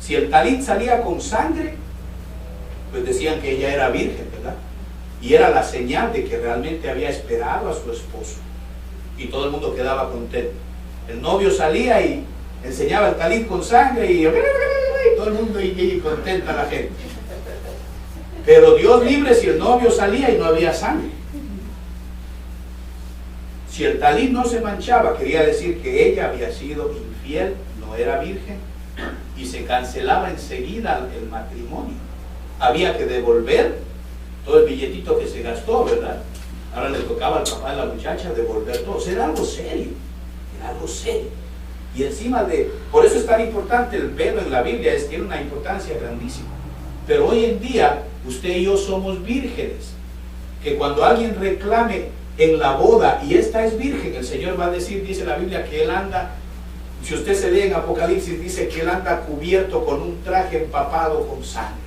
Si el talit salía con sangre, pues decían que ella era virgen, ¿verdad? Y era la señal de que realmente había esperado a su esposo. Y todo el mundo quedaba contento. El novio salía y enseñaba el talit con sangre y todo el mundo y contenta la gente. Pero Dios libre si el novio salía y no había sangre. Si el talit no se manchaba, quería decir que ella había sido infiel, no era virgen, y se cancelaba enseguida el matrimonio. Había que devolver todo el billetito que se gastó, ¿verdad? Ahora le tocaba al papá de la muchacha devolver todo. O sea, era algo serio, era algo serio. Y encima por eso es tan importante el velo en la Biblia, tiene una importancia grandísima. Pero hoy en día, usted y yo somos vírgenes, que cuando alguien reclame en la boda y esta es virgen, el Señor va a decir, dice la Biblia, que Él anda, si usted se lee en Apocalipsis, dice que Él anda cubierto con un traje empapado con sangre.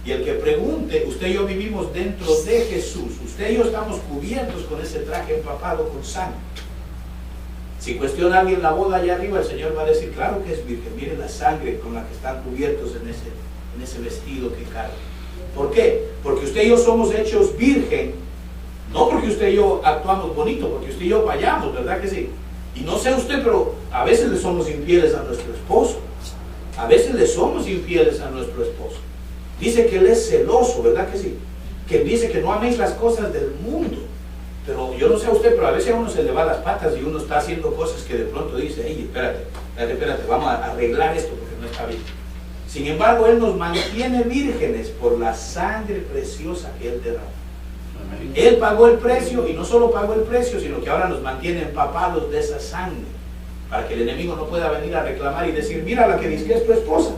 Y el que pregunte, usted y yo vivimos dentro de Jesús, usted y yo estamos cubiertos con ese traje empapado con sangre. Si cuestiona a alguien la boda allá arriba, el Señor va a decir, claro que es virgen, mire la sangre con la que están cubiertos en ese vestido que carga. ¿Por qué? Porque usted y yo somos hechos virgen. No porque usted y yo actuamos bonito, porque usted y yo fallamos, ¿verdad que sí? Y no sé usted, pero a veces le somos infieles a nuestro esposo. A veces le somos infieles a nuestro esposo. Dice que Él es celoso, ¿verdad que sí? Que dice que no améis las cosas del mundo. Pero yo no sé a usted, pero a veces a uno se le va las patas y uno está haciendo cosas que de pronto dice, hey, espérate, vamos a arreglar esto porque no está bien. Sin embargo, Él nos mantiene vírgenes por la sangre preciosa que Él derramó. Él pagó el precio, y no solo pagó el precio, sino que ahora nos mantiene empapados de esa sangre, para que el enemigo no pueda venir a reclamar y decir, mira la que dice que es tu esposa,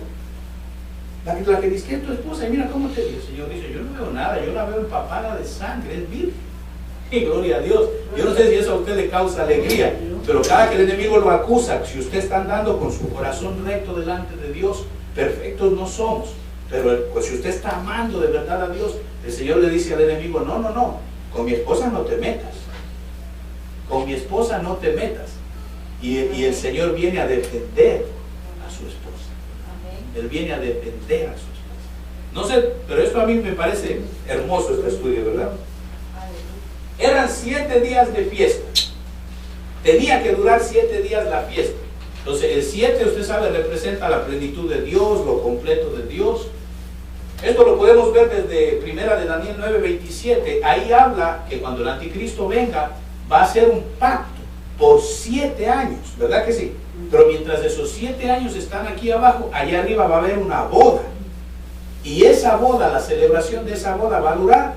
la que dice que es tu esposa, y mira cómo te dice. El Señor dice, yo no veo nada, yo la veo empapada de sangre, es virgen. Y gloria a Dios. Yo no sé si eso a usted le causa alegría, pero cada que el enemigo lo acusa, si usted está andando con su corazón recto delante de Dios, perfectos no somos. Pero pues, si usted está amando de verdad a Dios, el Señor le dice al enemigo, no, con mi esposa no te metas. Con mi esposa no te metas. Y el Señor viene a defender a su esposa. Él viene a defender a su esposa. No sé, pero esto a mí me parece hermoso este estudio, ¿verdad? Eran 7 días de fiesta. Tenía que durar 7 días la fiesta. Entonces el 7, usted sabe, representa la plenitud de Dios, lo completo de Dios. Esto lo podemos ver desde 1 de Daniel 9:27. Ahí habla que cuando el anticristo venga, va a ser un pacto por 7 años, ¿verdad que sí? Pero mientras esos 7 años están aquí abajo, allá arriba va a haber una boda. Y esa boda, la celebración de esa boda va a durar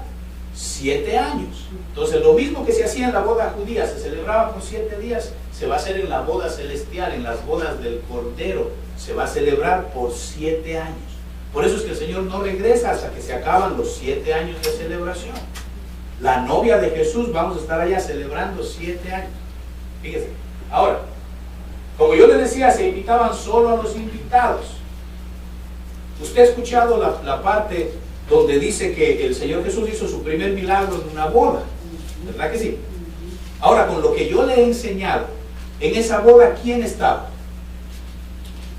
7 años. Entonces lo mismo que se hacía en la boda judía, se celebraba por 7 días, se va a hacer en la boda celestial, en las bodas del Cordero, se va a celebrar por 7 años. Por eso es que el Señor no regresa hasta que se acaban los 7 años de celebración. La novia de Jesús, vamos a estar allá celebrando 7 años. Fíjese. Ahora, como yo les decía, se invitaban solo a los invitados. Usted ha escuchado la parte donde dice que el Señor Jesús hizo su primer milagro en una boda, ¿verdad que sí? Ahora, con lo que yo le he enseñado, en esa boda, ¿quién estaba?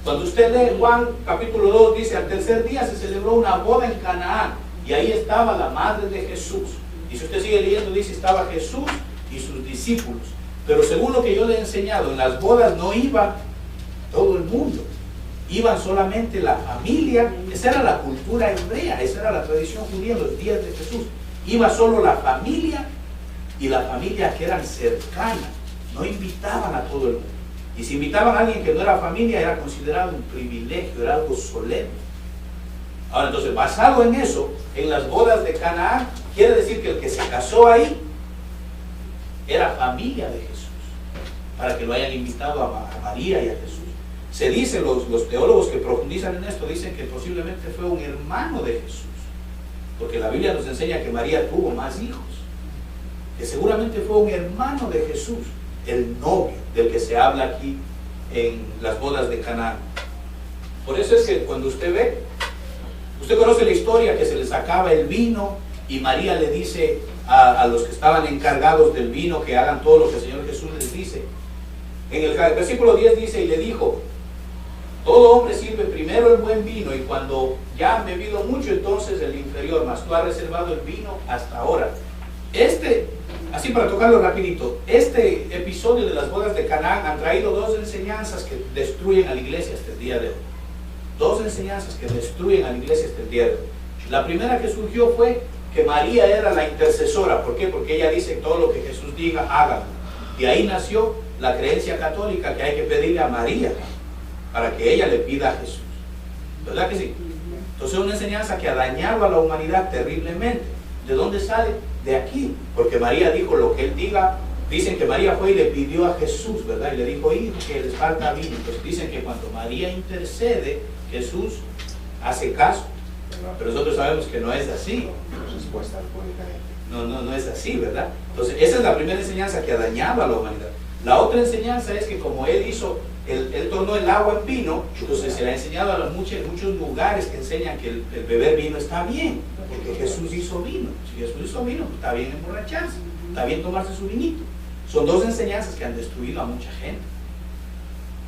Cuando usted lee Juan capítulo 2, dice, al tercer día se celebró una boda en Canaán, y ahí estaba la madre de Jesús. Y si usted sigue leyendo, dice, estaba Jesús y sus discípulos. Pero según lo que yo le he enseñado, en las bodas no iba todo el mundo. Iban solamente la familia. Esa era la cultura hebrea, esa era la tradición judía en los días de Jesús. Iba solo la familia y la familia que eran cercanas. No invitaban a todo el mundo. Y si invitaban a alguien que no era familia, era considerado un privilegio, era algo solemne. Ahora, entonces, basado en eso, en las bodas de Canaán, quiere decir que el que se casó ahí era familia de Jesús, para que lo hayan invitado a María y a Jesús. Se dice, los teólogos que profundizan en esto, dicen que posiblemente fue un hermano de Jesús, porque la Biblia nos enseña que María tuvo más hijos, que seguramente fue un hermano de Jesús, el novio del que se habla aquí en las bodas de Canaán. Por eso es que cuando usted ve, usted conoce la historia que se les acaba el vino y María le dice a los que estaban encargados del vino que hagan todo lo que el Señor Jesús les dice. En el versículo 10 dice, y le dijo, todo hombre sirve primero el buen vino, y cuando ya han bebido mucho, entonces el inferior, mas tú has reservado el vino hasta ahora. Así para tocarlo rapidito, este episodio de las bodas de Canaán han traído dos enseñanzas que destruyen a la iglesia hasta el día de hoy. Dos enseñanzas que destruyen a la iglesia hasta el día de hoy. La primera que surgió fue que María era la intercesora. ¿Por qué? Porque ella dice todo lo que Jesús diga, hágalo. Y ahí nació la creencia católica que hay que pedirle a María para que ella le pida a Jesús. ¿Verdad que sí? Entonces es una enseñanza que ha dañado a la humanidad terriblemente. ¿De dónde sale? De aquí. Porque María dijo lo que él diga. Dicen que María fue y le pidió a Jesús, ¿verdad? Y le dijo, hijo, que les falta vino. Entonces dicen que cuando María intercede, Jesús hace caso. Pero nosotros sabemos que no es así. No es así, ¿verdad? Entonces esa es la primera enseñanza que ha dañado a la humanidad. La otra enseñanza es que como él tornó el agua en vino, entonces se le ha enseñado a muchos lugares que enseñan que el beber vino está bien, porque Jesús hizo vino. Si Jesús hizo vino, pues está bien emborracharse, está bien tomarse su vinito. Son dos enseñanzas que han destruido a mucha gente.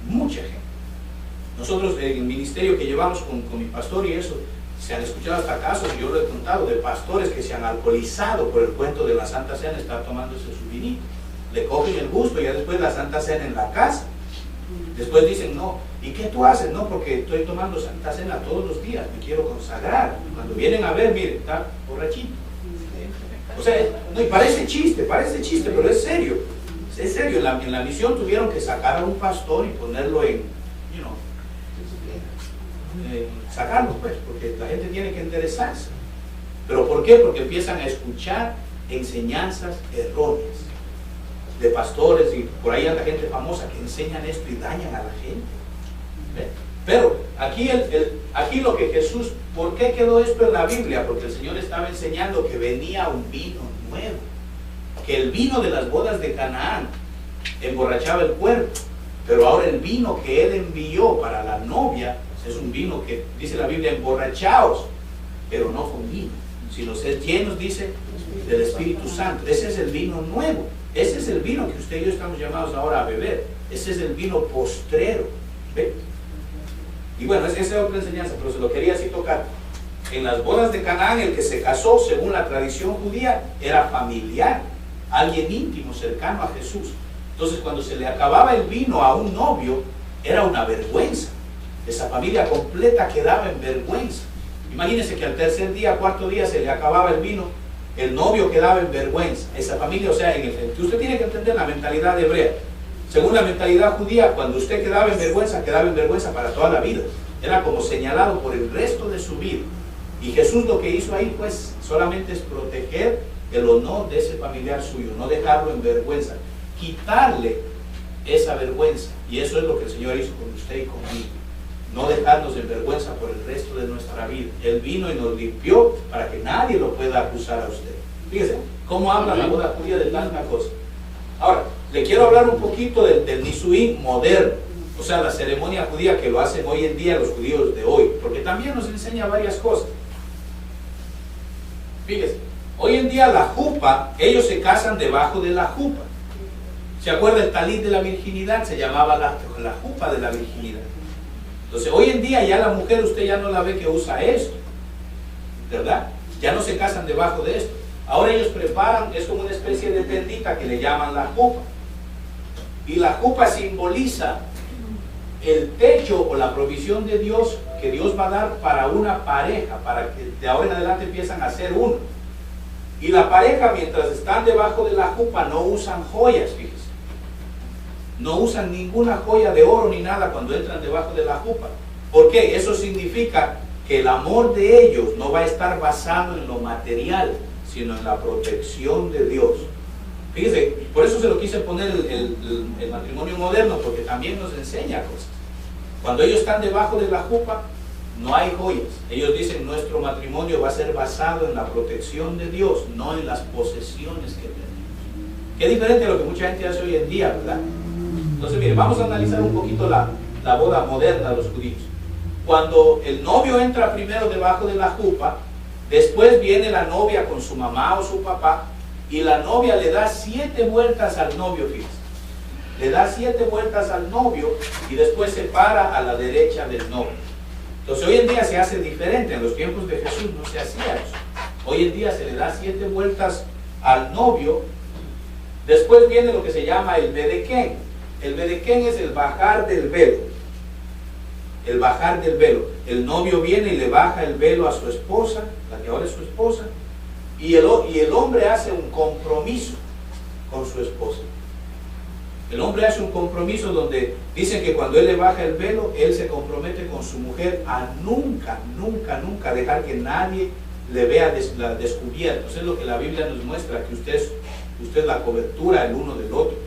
Mucha gente. Nosotros en el ministerio que llevamos con mi pastor y eso, se han escuchado hasta casos, yo lo he contado, de pastores que se han alcoholizado por el cuento de la Santa Cena, estar tomándose su vinito. Le cogen el gusto y ya después la Santa Cena en la casa. Después dicen, no, ¿y qué tú haces? No, porque estoy tomando Santa Cena todos los días, me quiero consagrar. Cuando vienen a ver, miren, está borrachito. O sea, no, y parece chiste, pero es serio. Es serio, en la misión tuvieron que sacar a un pastor y ponerlo sacarlo pues, porque la gente tiene que enderezarse. ¿Pero por qué? Porque empiezan a escuchar enseñanzas erróneas de pastores y por ahí anda gente famosa que enseñan esto y dañan a la gente. ¿Ve? Pero aquí lo que Jesús, ¿por qué quedó esto en la Biblia? Porque el Señor estaba enseñando que venía un vino nuevo, que el vino de las bodas de Canaán emborrachaba el cuerpo, pero ahora el vino que Él envió para la novia es un vino que dice la Biblia, emborrachaos, pero no con vino, sino ser llenos, dice, del Espíritu Santo. Ese es el vino nuevo. Ese es el vino que usted y yo estamos llamados ahora a beber. Ese es el vino postrero. ¿Ve? Y bueno, esa es otra enseñanza, pero se lo quería así tocar. En las bodas de Canaán, el que se casó, según la tradición judía, era familiar, alguien íntimo, cercano a Jesús. Entonces, cuando se le acababa el vino a un novio, era una vergüenza. Esa familia completa quedaba en vergüenza. Imagínense que al tercer día, cuarto día, se le acababa el vino, el novio quedaba en vergüenza. Esa familia, o sea, que usted tiene que entender la mentalidad hebrea. Según la mentalidad judía, cuando usted quedaba en vergüenza para toda la vida. Era como señalado por el resto de su vida. Y Jesús lo que hizo ahí, pues, solamente es proteger el honor de ese familiar suyo, no dejarlo en vergüenza, quitarle esa vergüenza. Y eso es lo que el Señor hizo con usted y conmigo. No dejarnos en vergüenza por el resto de nuestra vida. Él vino y nos limpió para que nadie lo pueda acusar a usted. Fíjese cómo habla la boda judía de tanta cosa. Ahora, le quiero hablar un poquito del Nisuín moderno, o sea, la ceremonia judía que lo hacen hoy en día los judíos de hoy, porque también nos enseña varias cosas. Fíjese, hoy en día la jupa, ellos se casan debajo de la jupa. ¿Se acuerda el talit de la virginidad? Se llamaba la jupa de la virginidad. Entonces, hoy en día ya la mujer, usted ya no la ve que usa esto, ¿verdad? Ya no se casan debajo de esto. Ahora ellos preparan, es como una especie de tendita que le llaman la jupa. Y la jupa simboliza el techo o la provisión de Dios que Dios va a dar para una pareja, para que de ahora en adelante empiezan a ser uno. Y la pareja, mientras están debajo de la jupa, no usan joyas, fíjese. No usan ninguna joya de oro ni nada cuando entran debajo de la jupa. ¿Por qué? Eso significa que el amor de ellos no va a estar basado en lo material, sino en la protección de Dios. Fíjese, por eso se lo quise poner el matrimonio moderno, porque también nos enseña cosas. Cuando ellos están debajo de la jupa, no hay joyas. Ellos dicen, nuestro matrimonio va a ser basado en la protección de Dios, no en las posesiones que tenemos. Qué diferente a lo que mucha gente hace hoy en día, ¿verdad? Entonces, mire, vamos a analizar un poquito la boda moderna de los judíos. Cuando el novio entra primero debajo de la jupa, después viene la novia con su mamá o su papá, y la novia le da 7 vueltas al novio, fíjese. Le da 7 vueltas al novio y después se para a la derecha del novio. Entonces hoy en día se hace diferente. En los tiempos de Jesús no se hacía eso. Hoy en día se le da 7 vueltas al novio. Después viene lo que se llama el bedequén. El bedequén es el bajar del velo. El bajar del velo. El novio viene y le baja el velo a su esposa, la que ahora es su esposa, y el hombre hace un compromiso con su esposa. El hombre hace un compromiso donde dicen que cuando él le baja el velo, él se compromete con su mujer a nunca, nunca, nunca dejar que nadie le vea descubierto. Eso es lo que la Biblia nos muestra, que usted es la cobertura el uno del otro.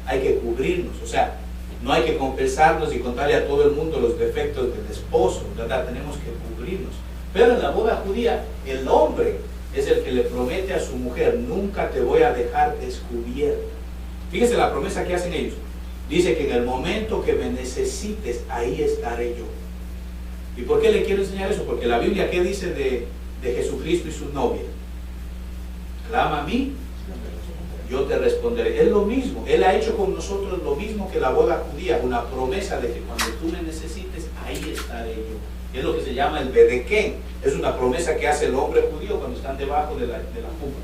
Hay que cubrirnos, o sea, no hay que confesarnos y contarle a todo el mundo los defectos del esposo, ¿verdad? Tenemos que cubrirnos. Pero en la boda judía, el hombre es el que le promete a su mujer, nunca te voy a dejar descubierta. Fíjese la promesa que hacen ellos. Dice que en el momento que me necesites, ahí estaré yo. ¿Y por qué le quiero enseñar eso? Porque la Biblia, ¿qué dice de Jesucristo y su novia? Clama a mí, yo te responderé. Es lo mismo. Él ha hecho con nosotros lo mismo que la boda judía, una promesa de que cuando tú me necesites, ahí estaré yo. Es lo que se llama el bedequén. Es una promesa que hace el hombre judío cuando están debajo de la jupa.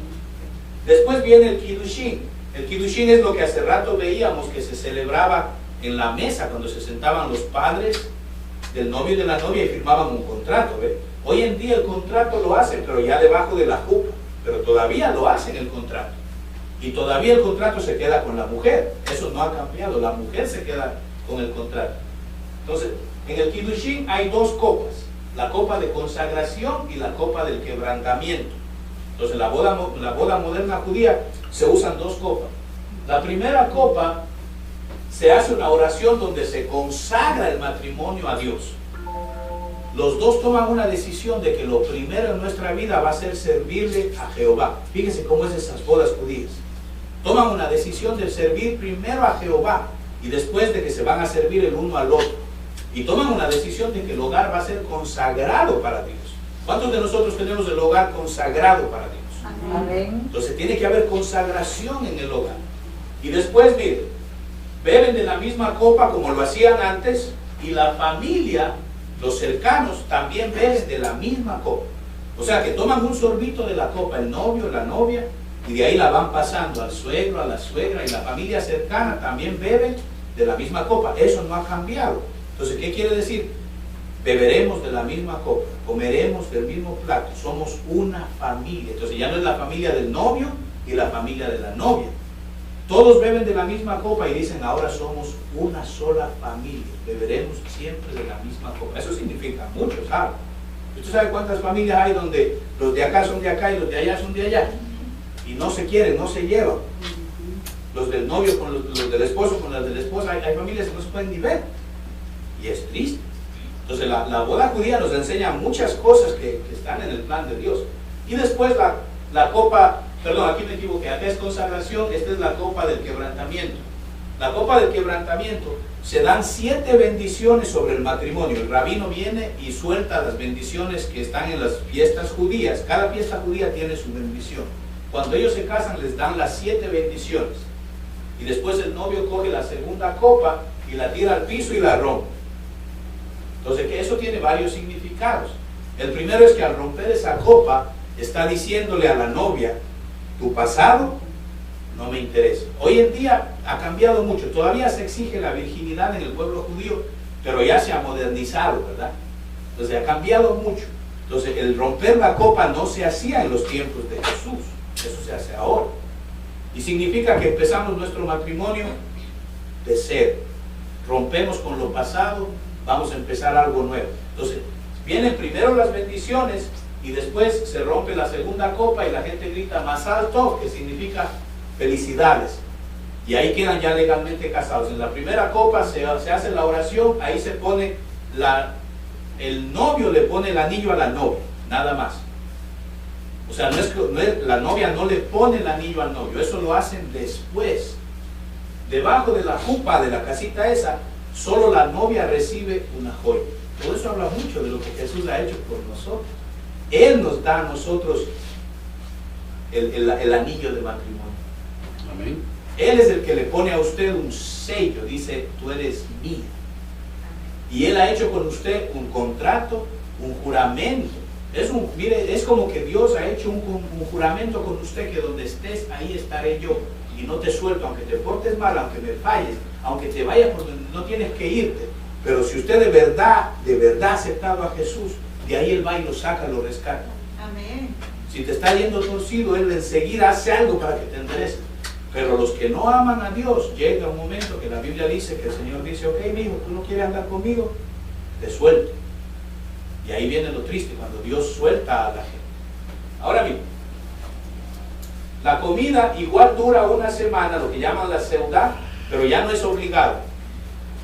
Después viene el kiddushin. El kiddushin es lo que hace rato veíamos que se celebraba en la mesa cuando se sentaban los padres del novio y de la novia y firmaban un contrato. ¿Ve? Hoy en día el contrato lo hacen, pero ya debajo de la jupa. Pero todavía lo hacen el contrato. Y todavía el contrato se queda con la mujer. Eso no ha cambiado. La mujer se queda con el contrato. Entonces, en el kiddushin hay 2 copas. La copa de consagración y la copa del quebrantamiento. Entonces, la boda moderna judía se usan 2 copas. La primera copa se hace una oración donde se consagra el matrimonio a Dios. Los dos toman una decisión de que lo primero en nuestra vida va a ser servirle a Jehová. Fíjense cómo es esas bodas judías. Toman una decisión de servir primero a Jehová y después de que se van a servir el uno al otro. Y toman una decisión de que el hogar va a ser consagrado para Dios. ¿Cuántos de nosotros tenemos el hogar consagrado para Dios? Amén. Entonces tiene que haber consagración en el hogar. Y después, miren, beben de la misma copa como lo hacían antes, y la familia, los cercanos, también beben de la misma copa. O sea que toman un sorbito de la copa, el novio, la novia, y de ahí la van pasando al suegro, a la suegra, y la familia cercana también beben de la misma copa. Eso no ha cambiado. Entonces, ¿qué quiere decir? Beberemos de la misma copa, comeremos del mismo plato, somos una familia. Entonces ya no es la familia del novio y la familia de la novia. Todos beben de la misma copa y dicen, ahora somos una sola familia, beberemos siempre de la misma copa. Eso significa mucho, ¿sabe? ¿Usted sabe cuántas familias hay donde los de acá son de acá y los de allá son de allá? Y no se quieren, no se llevan. Los del novio con los del esposo con las de la esposa, hay familias que no se pueden ni ver. Y es triste. Entonces la boda judía nos enseña muchas cosas que están en el plan de Dios. Y después la copa, perdón, aquí me equivoqué, acá es consagración, esta es la copa del quebrantamiento. La copa del quebrantamiento, se dan 7 bendiciones sobre el matrimonio. El rabino viene y suelta las bendiciones que están en las fiestas judías. Cada fiesta judía tiene su bendición. Cuando ellos se casan les dan las 7 bendiciones. Y después el novio coge la segunda copa y la tira al piso y la rompe. Entonces, que eso tiene varios significados. El primero es que al romper esa copa, está diciéndole a la novia, tu pasado no me interesa. Hoy en día ha cambiado mucho. Todavía se exige la virginidad en el pueblo judío, pero ya se ha modernizado, ¿verdad? Entonces ha cambiado mucho. Entonces el romper la copa no se hacía en los tiempos de Jesús. Eso se hace ahora. Y significa que empezamos nuestro matrimonio de cero. Rompemos con lo pasado, vamos a empezar algo nuevo. Entonces, vienen primero las bendiciones y después se rompe la segunda copa y la gente grita Mazal Tov, que significa felicidades. Y ahí quedan ya legalmente casados. En la primera copa se hace la oración, ahí se pone el novio le pone el anillo a la novia, nada más. O sea, la novia no le pone el anillo al novio, eso lo hacen después. Debajo de la jupa de la casita esa, solo la novia recibe una joya. Todo eso habla mucho de lo que Jesús ha hecho por nosotros. Él nos da a nosotros el anillo de matrimonio. Amén. Él es el que le pone a usted un sello, dice, tú eres mía. Y Él ha hecho con usted un contrato, un juramento. Mire, es como que Dios ha hecho un juramento con usted, que donde estés, ahí estaré yo. Y no te suelto, aunque te portes mal, aunque me falles, aunque te vayas por donde no tienes que irte. Pero si usted de verdad ha aceptado a Jesús, de ahí Él va y lo saca, lo rescata. Amén. Si te está yendo torcido, Él enseguida hace algo para que te enderece. Pero los que no aman a Dios, llega un momento que la Biblia dice, que el Señor dice, ok, mi hijo, tú no quieres andar conmigo, te suelto. Y ahí viene lo triste, cuando Dios suelta a la gente. Ahora bien, la comida igual dura una semana, lo que llaman la seudá, pero ya no es obligado.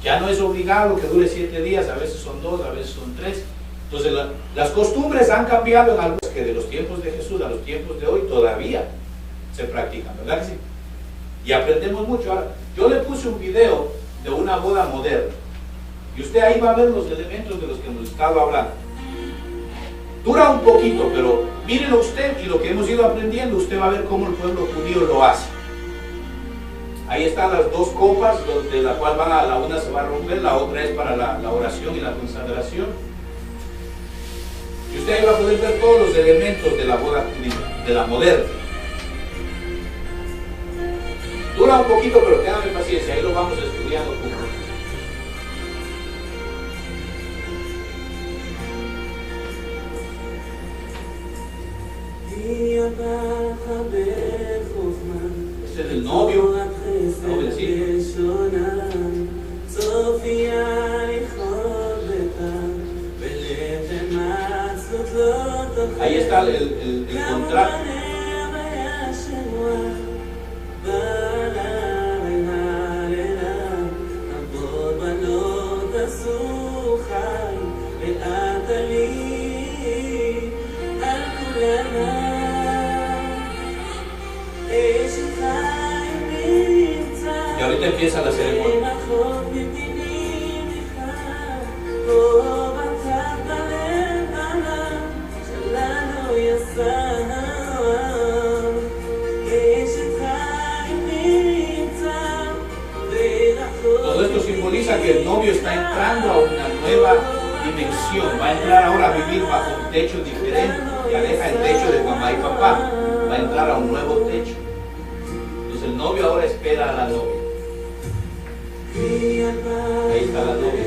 Ya no es obligado que dure 7 días, a veces son 2, a veces son 3. Entonces las costumbres han cambiado en algunos, que de los tiempos de Jesús a los tiempos de hoy todavía se practican, ¿verdad que sí? Y aprendemos mucho. Ahora, yo le puse un video de una boda moderna y usted ahí va a ver los elementos de los que hemos estado hablando. Dura un poquito, pero mírenlo usted, y lo que hemos ido aprendiendo, usted va a ver cómo el pueblo judío lo hace. Ahí están las 2 copas, de la cual la una se va a romper, la otra es para la oración y la consagración. Y usted ahí va a poder ver todos los elementos de la boda judía, de la moderna. Dura un poquito, pero téngame paciencia, ahí lo vamos estudiando juntos. Este es el novio, la noviecita. Ahí está el contrato. Y ahorita empieza la ceremonia. Todo esto simboliza que el novio está entrando a una nueva dimensión. Va a entrar ahora a vivir bajo un techo diferente. Ya deja el techo de mamá y papá. Va a entrar a un nuevo techo. Entonces el novio ahora espera a la novia. Ahí está la novia.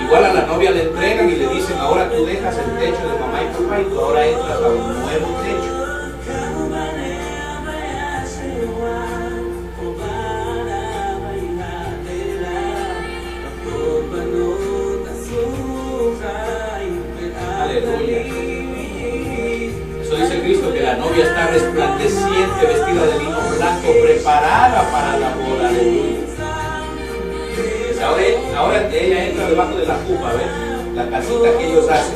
Igual a la novia le entregan y le dicen, ahora tú dejas el techo de mamá y papá y tú ahora entras nosotras a un nuevo techo. Aleluya. Eso dice Cristo, que la novia está resplandeciente, vestida de lino blanco, preparada para la boda. Aleluya. Ahora ella entra debajo de la cupa, ¿ves? La casita que ellos hacen.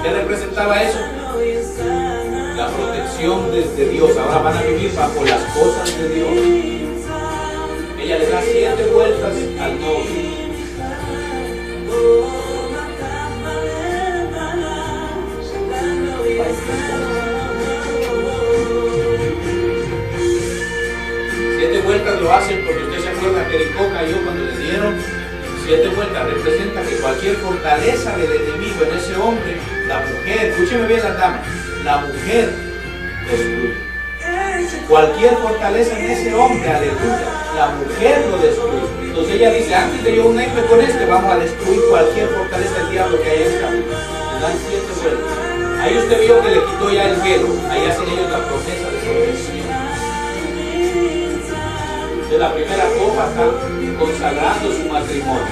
¿Qué representaba eso? La protección de Dios. Ahora van a vivir bajo las cosas de Dios. Ella le da 7 vueltas al novio. Siete vueltas lo hacen porque usted se acuerda que Jericó cayó cuando le dieron 7 vueltas. Representa que cualquier fortaleza del enemigo en ese hombre, la mujer, escúcheme bien la dama, la mujer destruye. Cualquier fortaleza en ese hombre, aleluya, la mujer lo destruye. Entonces ella dice, antes de yo unirme con este, vamos a destruir cualquier fortaleza del diablo que haya en esta vida. Le dan 7 vueltas. Ahí usted vio que le quitó ya el velo. Ahí hacen ellos la promesa de protección. De la primera copa está consagrando su matrimonio.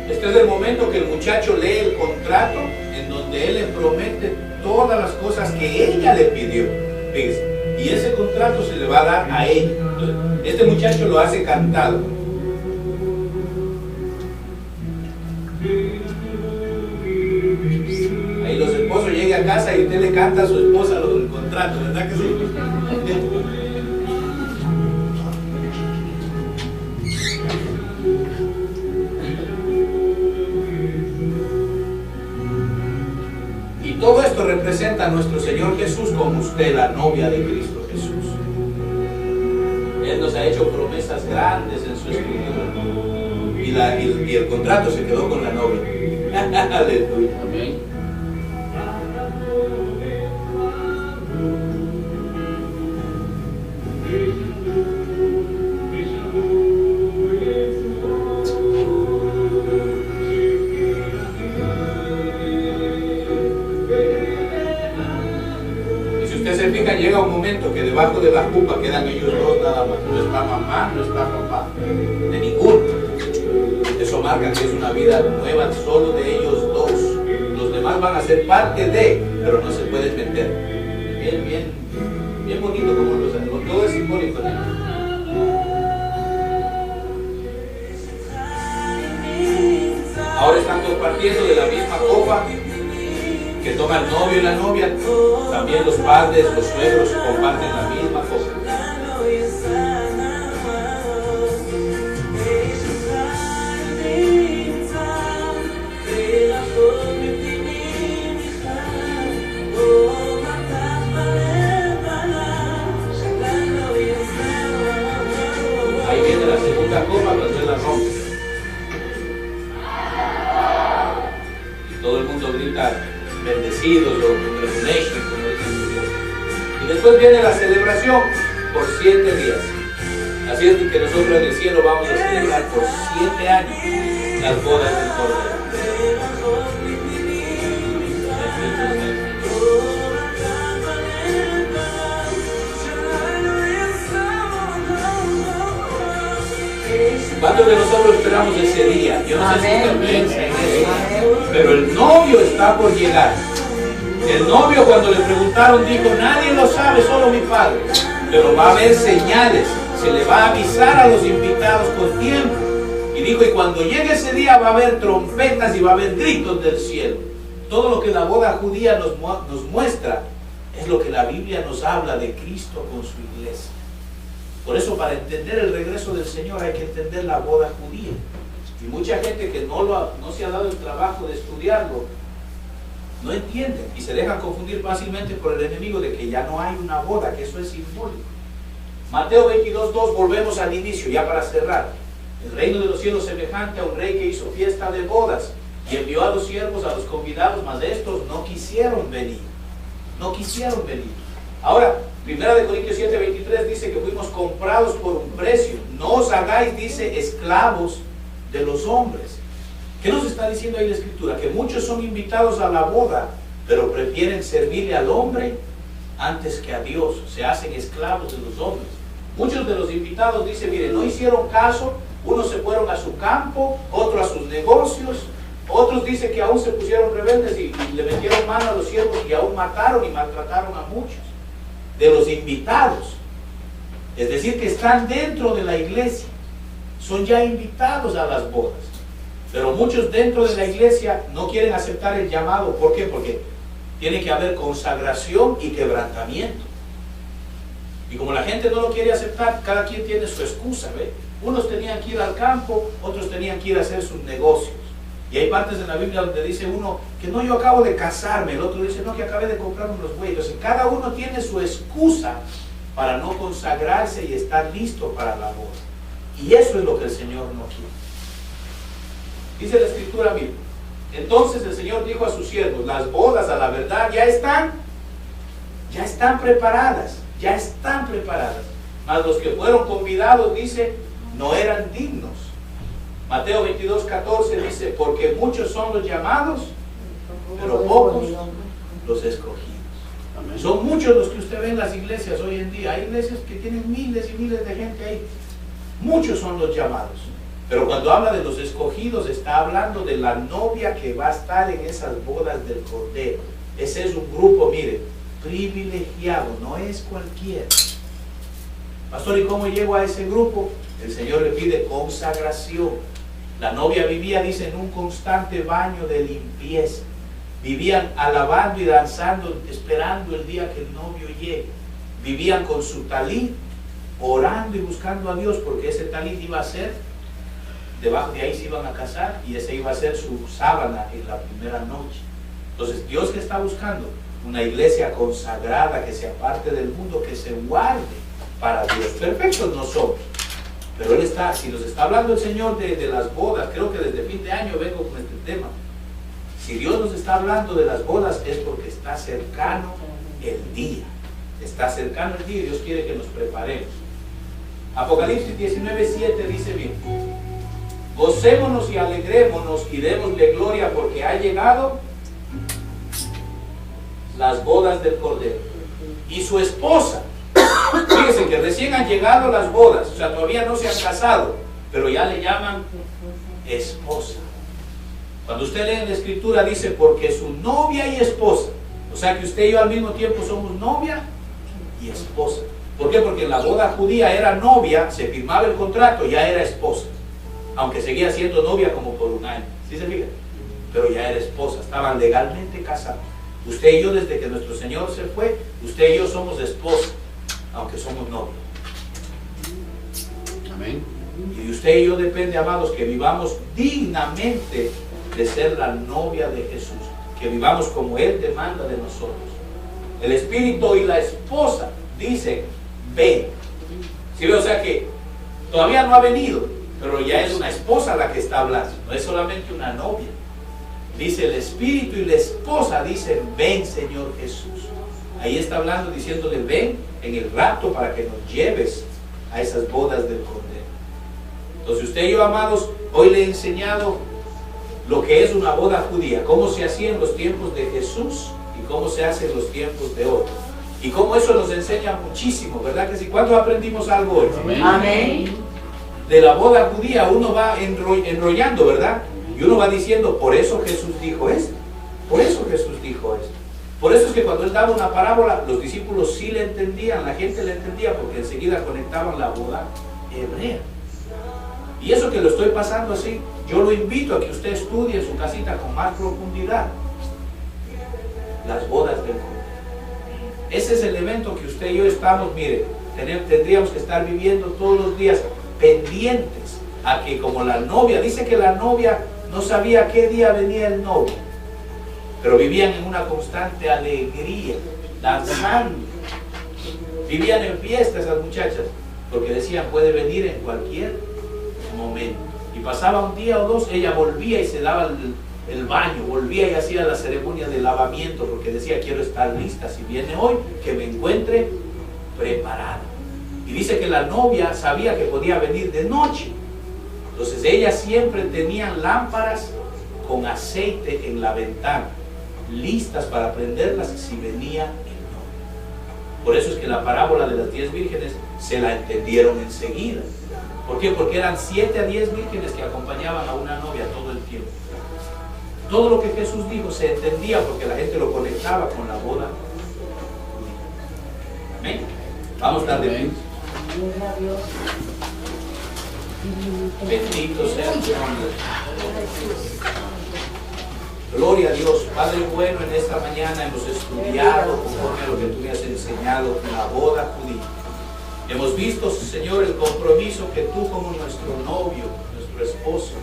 Este es el momento que el muchacho lee el contrato en donde él le promete todas las cosas que ella le pidió. Fíjese. Y ese contrato se le va a dar a ella. Entonces, este muchacho lo hace cantado. Ahí los esposos llegan a casa y usted le canta a su esposa el contrato, ¿verdad que sí? Y todo esto representa a nuestro Señor Jesús como usted, la novia de Cristo Jesús. Él nos ha hecho promesas grandes en su escritura. Y el contrato se quedó con la novia. Aleluya. Amén. Llega un momento que debajo de la cupa quedan ellos dos nada más. No está mamá, no está papá, de ninguno. Eso marca que es una vida nueva solo de ellos dos. Los demás van a ser parte de, pero no se pueden meter. Bien bonito como lo hacen. Todo es simbólico, ¿no? Ahora están compartiendo de la misma copa que toma el novio y la novia. También los padres, los suegros comparten la misma copa. Ahí viene la segunda copa cuando él la rompe. Y todo el mundo grita bendecidos o congratulations, como dicen. Y después viene la celebración por 7 días. Así es que nosotros en el cielo vamos a celebrar por 7 años las bodas del Cordero. ¿Cuántos de nosotros esperamos ese día? Yo no sé si usted piensa en eso, pero el novio está por llegar. El novio, cuando le preguntaron, dijo, nadie lo sabe, solo mi padre. Pero va a haber señales, se le va a avisar a los invitados con tiempo. Y dijo, y cuando llegue ese día va a haber trompetas y va a haber gritos del cielo. Todo lo que la boda judía nos muestra es lo que la Biblia nos habla de Cristo con su iglesia. Por eso, para entender el regreso del Señor hay que entender la boda judía. Y mucha gente que no se ha dado el trabajo de estudiarlo, no entienden y se dejan confundir fácilmente por el enemigo de que ya no hay una boda, que eso es simbólico. Mateo 22:2, volvemos al inicio, ya para cerrar. El reino de los cielos semejante a un rey que hizo fiesta de bodas Y envió a los siervos, a los convidados, mas estos no quisieron venir. No quisieron venir. Ahora, 1 Corintios 7:23 dice que fuimos comprados por un precio. No os hagáis, dice, esclavos de los hombres. ¿Qué nos está diciendo ahí la Escritura? Que muchos son invitados a la boda, pero prefieren servirle al hombre antes que a Dios. Se hacen esclavos de los hombres. Muchos de los invitados dicen, mire, no hicieron caso. Unos se fueron a su campo, otros a sus negocios. Otros dicen que aún se pusieron rebeldes y le metieron mano a los siervos y aún mataron y maltrataron a muchos de los invitados. Es decir, que están dentro de la iglesia, son ya invitados a las bodas. Pero muchos dentro de la iglesia no quieren aceptar el llamado. ¿Por qué? Porque tiene que haber consagración y quebrantamiento. Y como la gente no lo quiere aceptar, cada quien tiene su excusa, ¿ve? Unos tenían que ir al campo, otros tenían que ir a hacer sus negocios. Y hay partes en la Biblia donde dice uno que no, yo acabo de casarme, el otro dice no, que acabé de comprar unos bueyes. Entonces cada uno tiene su excusa para no consagrarse y estar listo para la boda. Y eso es lo que el Señor no quiere. Dice la Escritura misma. Entonces el Señor dijo a sus siervos, las bodas a la verdad ya están preparadas, ya están preparadas. Mas los que fueron convidados, dice, no eran dignos. Mateo 22:14 dice, porque muchos son los llamados, pero pocos los escogidos. Amén. Son muchos los que usted ve en las iglesias hoy en día. Hay iglesias que tienen miles y miles de gente ahí. Muchos son los llamados. Pero cuando habla de los escogidos, está hablando de la novia que va a estar en esas bodas del Cordero. Ese es un grupo, mire, privilegiado, no es cualquiera. Pastor, ¿y cómo llego a ese grupo? El Señor le pide consagración. La novia vivía, dice, en un constante baño de limpieza. Vivían alabando y danzando, esperando el día que el novio llegue. Vivían con su talit, orando y buscando a Dios, porque ese talit iba a ser, debajo de ahí se iban a casar, y ese iba a ser su sábana en la primera noche. Entonces, Dios que está buscando una iglesia consagrada, que se aparte del mundo, que se guarde para Dios. Perfectos no somos. Pero Él está, si nos está hablando el Señor de las bodas, creo que desde fin de año vengo con este tema. Si Dios nos está hablando de las bodas es porque está cercano el día. Está cercano el día y Dios quiere que nos preparemos. Apocalipsis 19:7 dice bien, gocémonos y alegrémonos y démosle gloria porque ha llegado las bodas del Cordero. Y su esposa, fíjense que recién han llegado las bodas, o sea, todavía no se han casado, pero ya le llaman esposa. Cuando usted lee en la Escritura dice, porque su novia y esposa, o sea que usted y yo al mismo tiempo somos novia y esposa. ¿Por qué? Porque en la boda judía era novia, se firmaba el contrato, ya era esposa, aunque seguía siendo novia como por un año, ¿sí se fija? Pero ya era esposa, estaban legalmente casados. Usted y yo, desde que nuestro Señor se fue, usted y yo somos esposa, aunque somos novios. Amén. Y de usted y yo depende, amados, que vivamos dignamente de ser la novia de Jesús, que vivamos como Él demanda de nosotros. El Espíritu y la esposa dicen, ven. ¿Sí? O sea que todavía no ha venido, pero ya es una esposa la que está hablando, no es solamente una novia. Dice el Espíritu y la esposa dicen, ven Señor Jesús. Ahí está hablando, diciéndole, ven en el rapto para que nos lleves a esas bodas del Cordero. Entonces usted y yo, amados, hoy le he enseñado lo que es una boda judía, cómo se hacía en los tiempos de Jesús y cómo se hace en los tiempos de hoy. Y cómo eso nos enseña muchísimo, ¿verdad que sí? ¿Cuándo aprendimos algo hoy? Amén. Amén. De la boda judía uno va enrollando, ¿verdad? Y uno va diciendo, por eso Jesús dijo esto, por eso Jesús dijo esto. Por eso es que cuando Él daba una parábola, los discípulos sí le entendían, la gente le entendía, porque enseguida conectaban la boda hebrea. Y eso que lo estoy pasando así, yo lo invito a que usted estudie en su casita con más profundidad las bodas del Cordero. Ese es el evento que usted y yo estamos, mire, tendríamos que estar viviendo todos los días pendientes a que, como la novia, dice que la novia no sabía qué día venía el novio, pero vivían en una constante alegría, danzando, vivían en fiesta esas muchachas, porque decían, puede venir en cualquier momento. Y pasaba un día o dos, ella volvía y se daba el baño, volvía y hacía la ceremonia de lavamiento porque decía, quiero estar lista, si viene hoy, que me encuentre preparada. Y dice que la novia sabía que podía venir de noche. Entonces ellas siempre tenían lámparas con aceite en la ventana, listas para prenderlas si venía el novio. Por eso es que la parábola de las 10 vírgenes se la entendieron enseguida. ¿Por qué? Porque eran 7 a 10 vírgenes que acompañaban a una novia todo el tiempo. Todo lo que Jesús dijo se entendía porque la gente lo conectaba con la boda. Amén. Vamos a darle bien. Bendito sea tu nombre. Gloria a Dios. Padre bueno, en esta mañana hemos estudiado conforme a lo que tú me has enseñado en la boda judía. Hemos visto, Señor, el compromiso que tú como nuestro novio, nuestro esposo,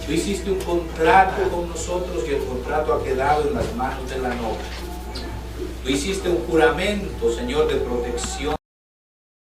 tú hiciste un contrato con nosotros y el contrato ha quedado en las manos de la novia. Tú hiciste un juramento, Señor, de protección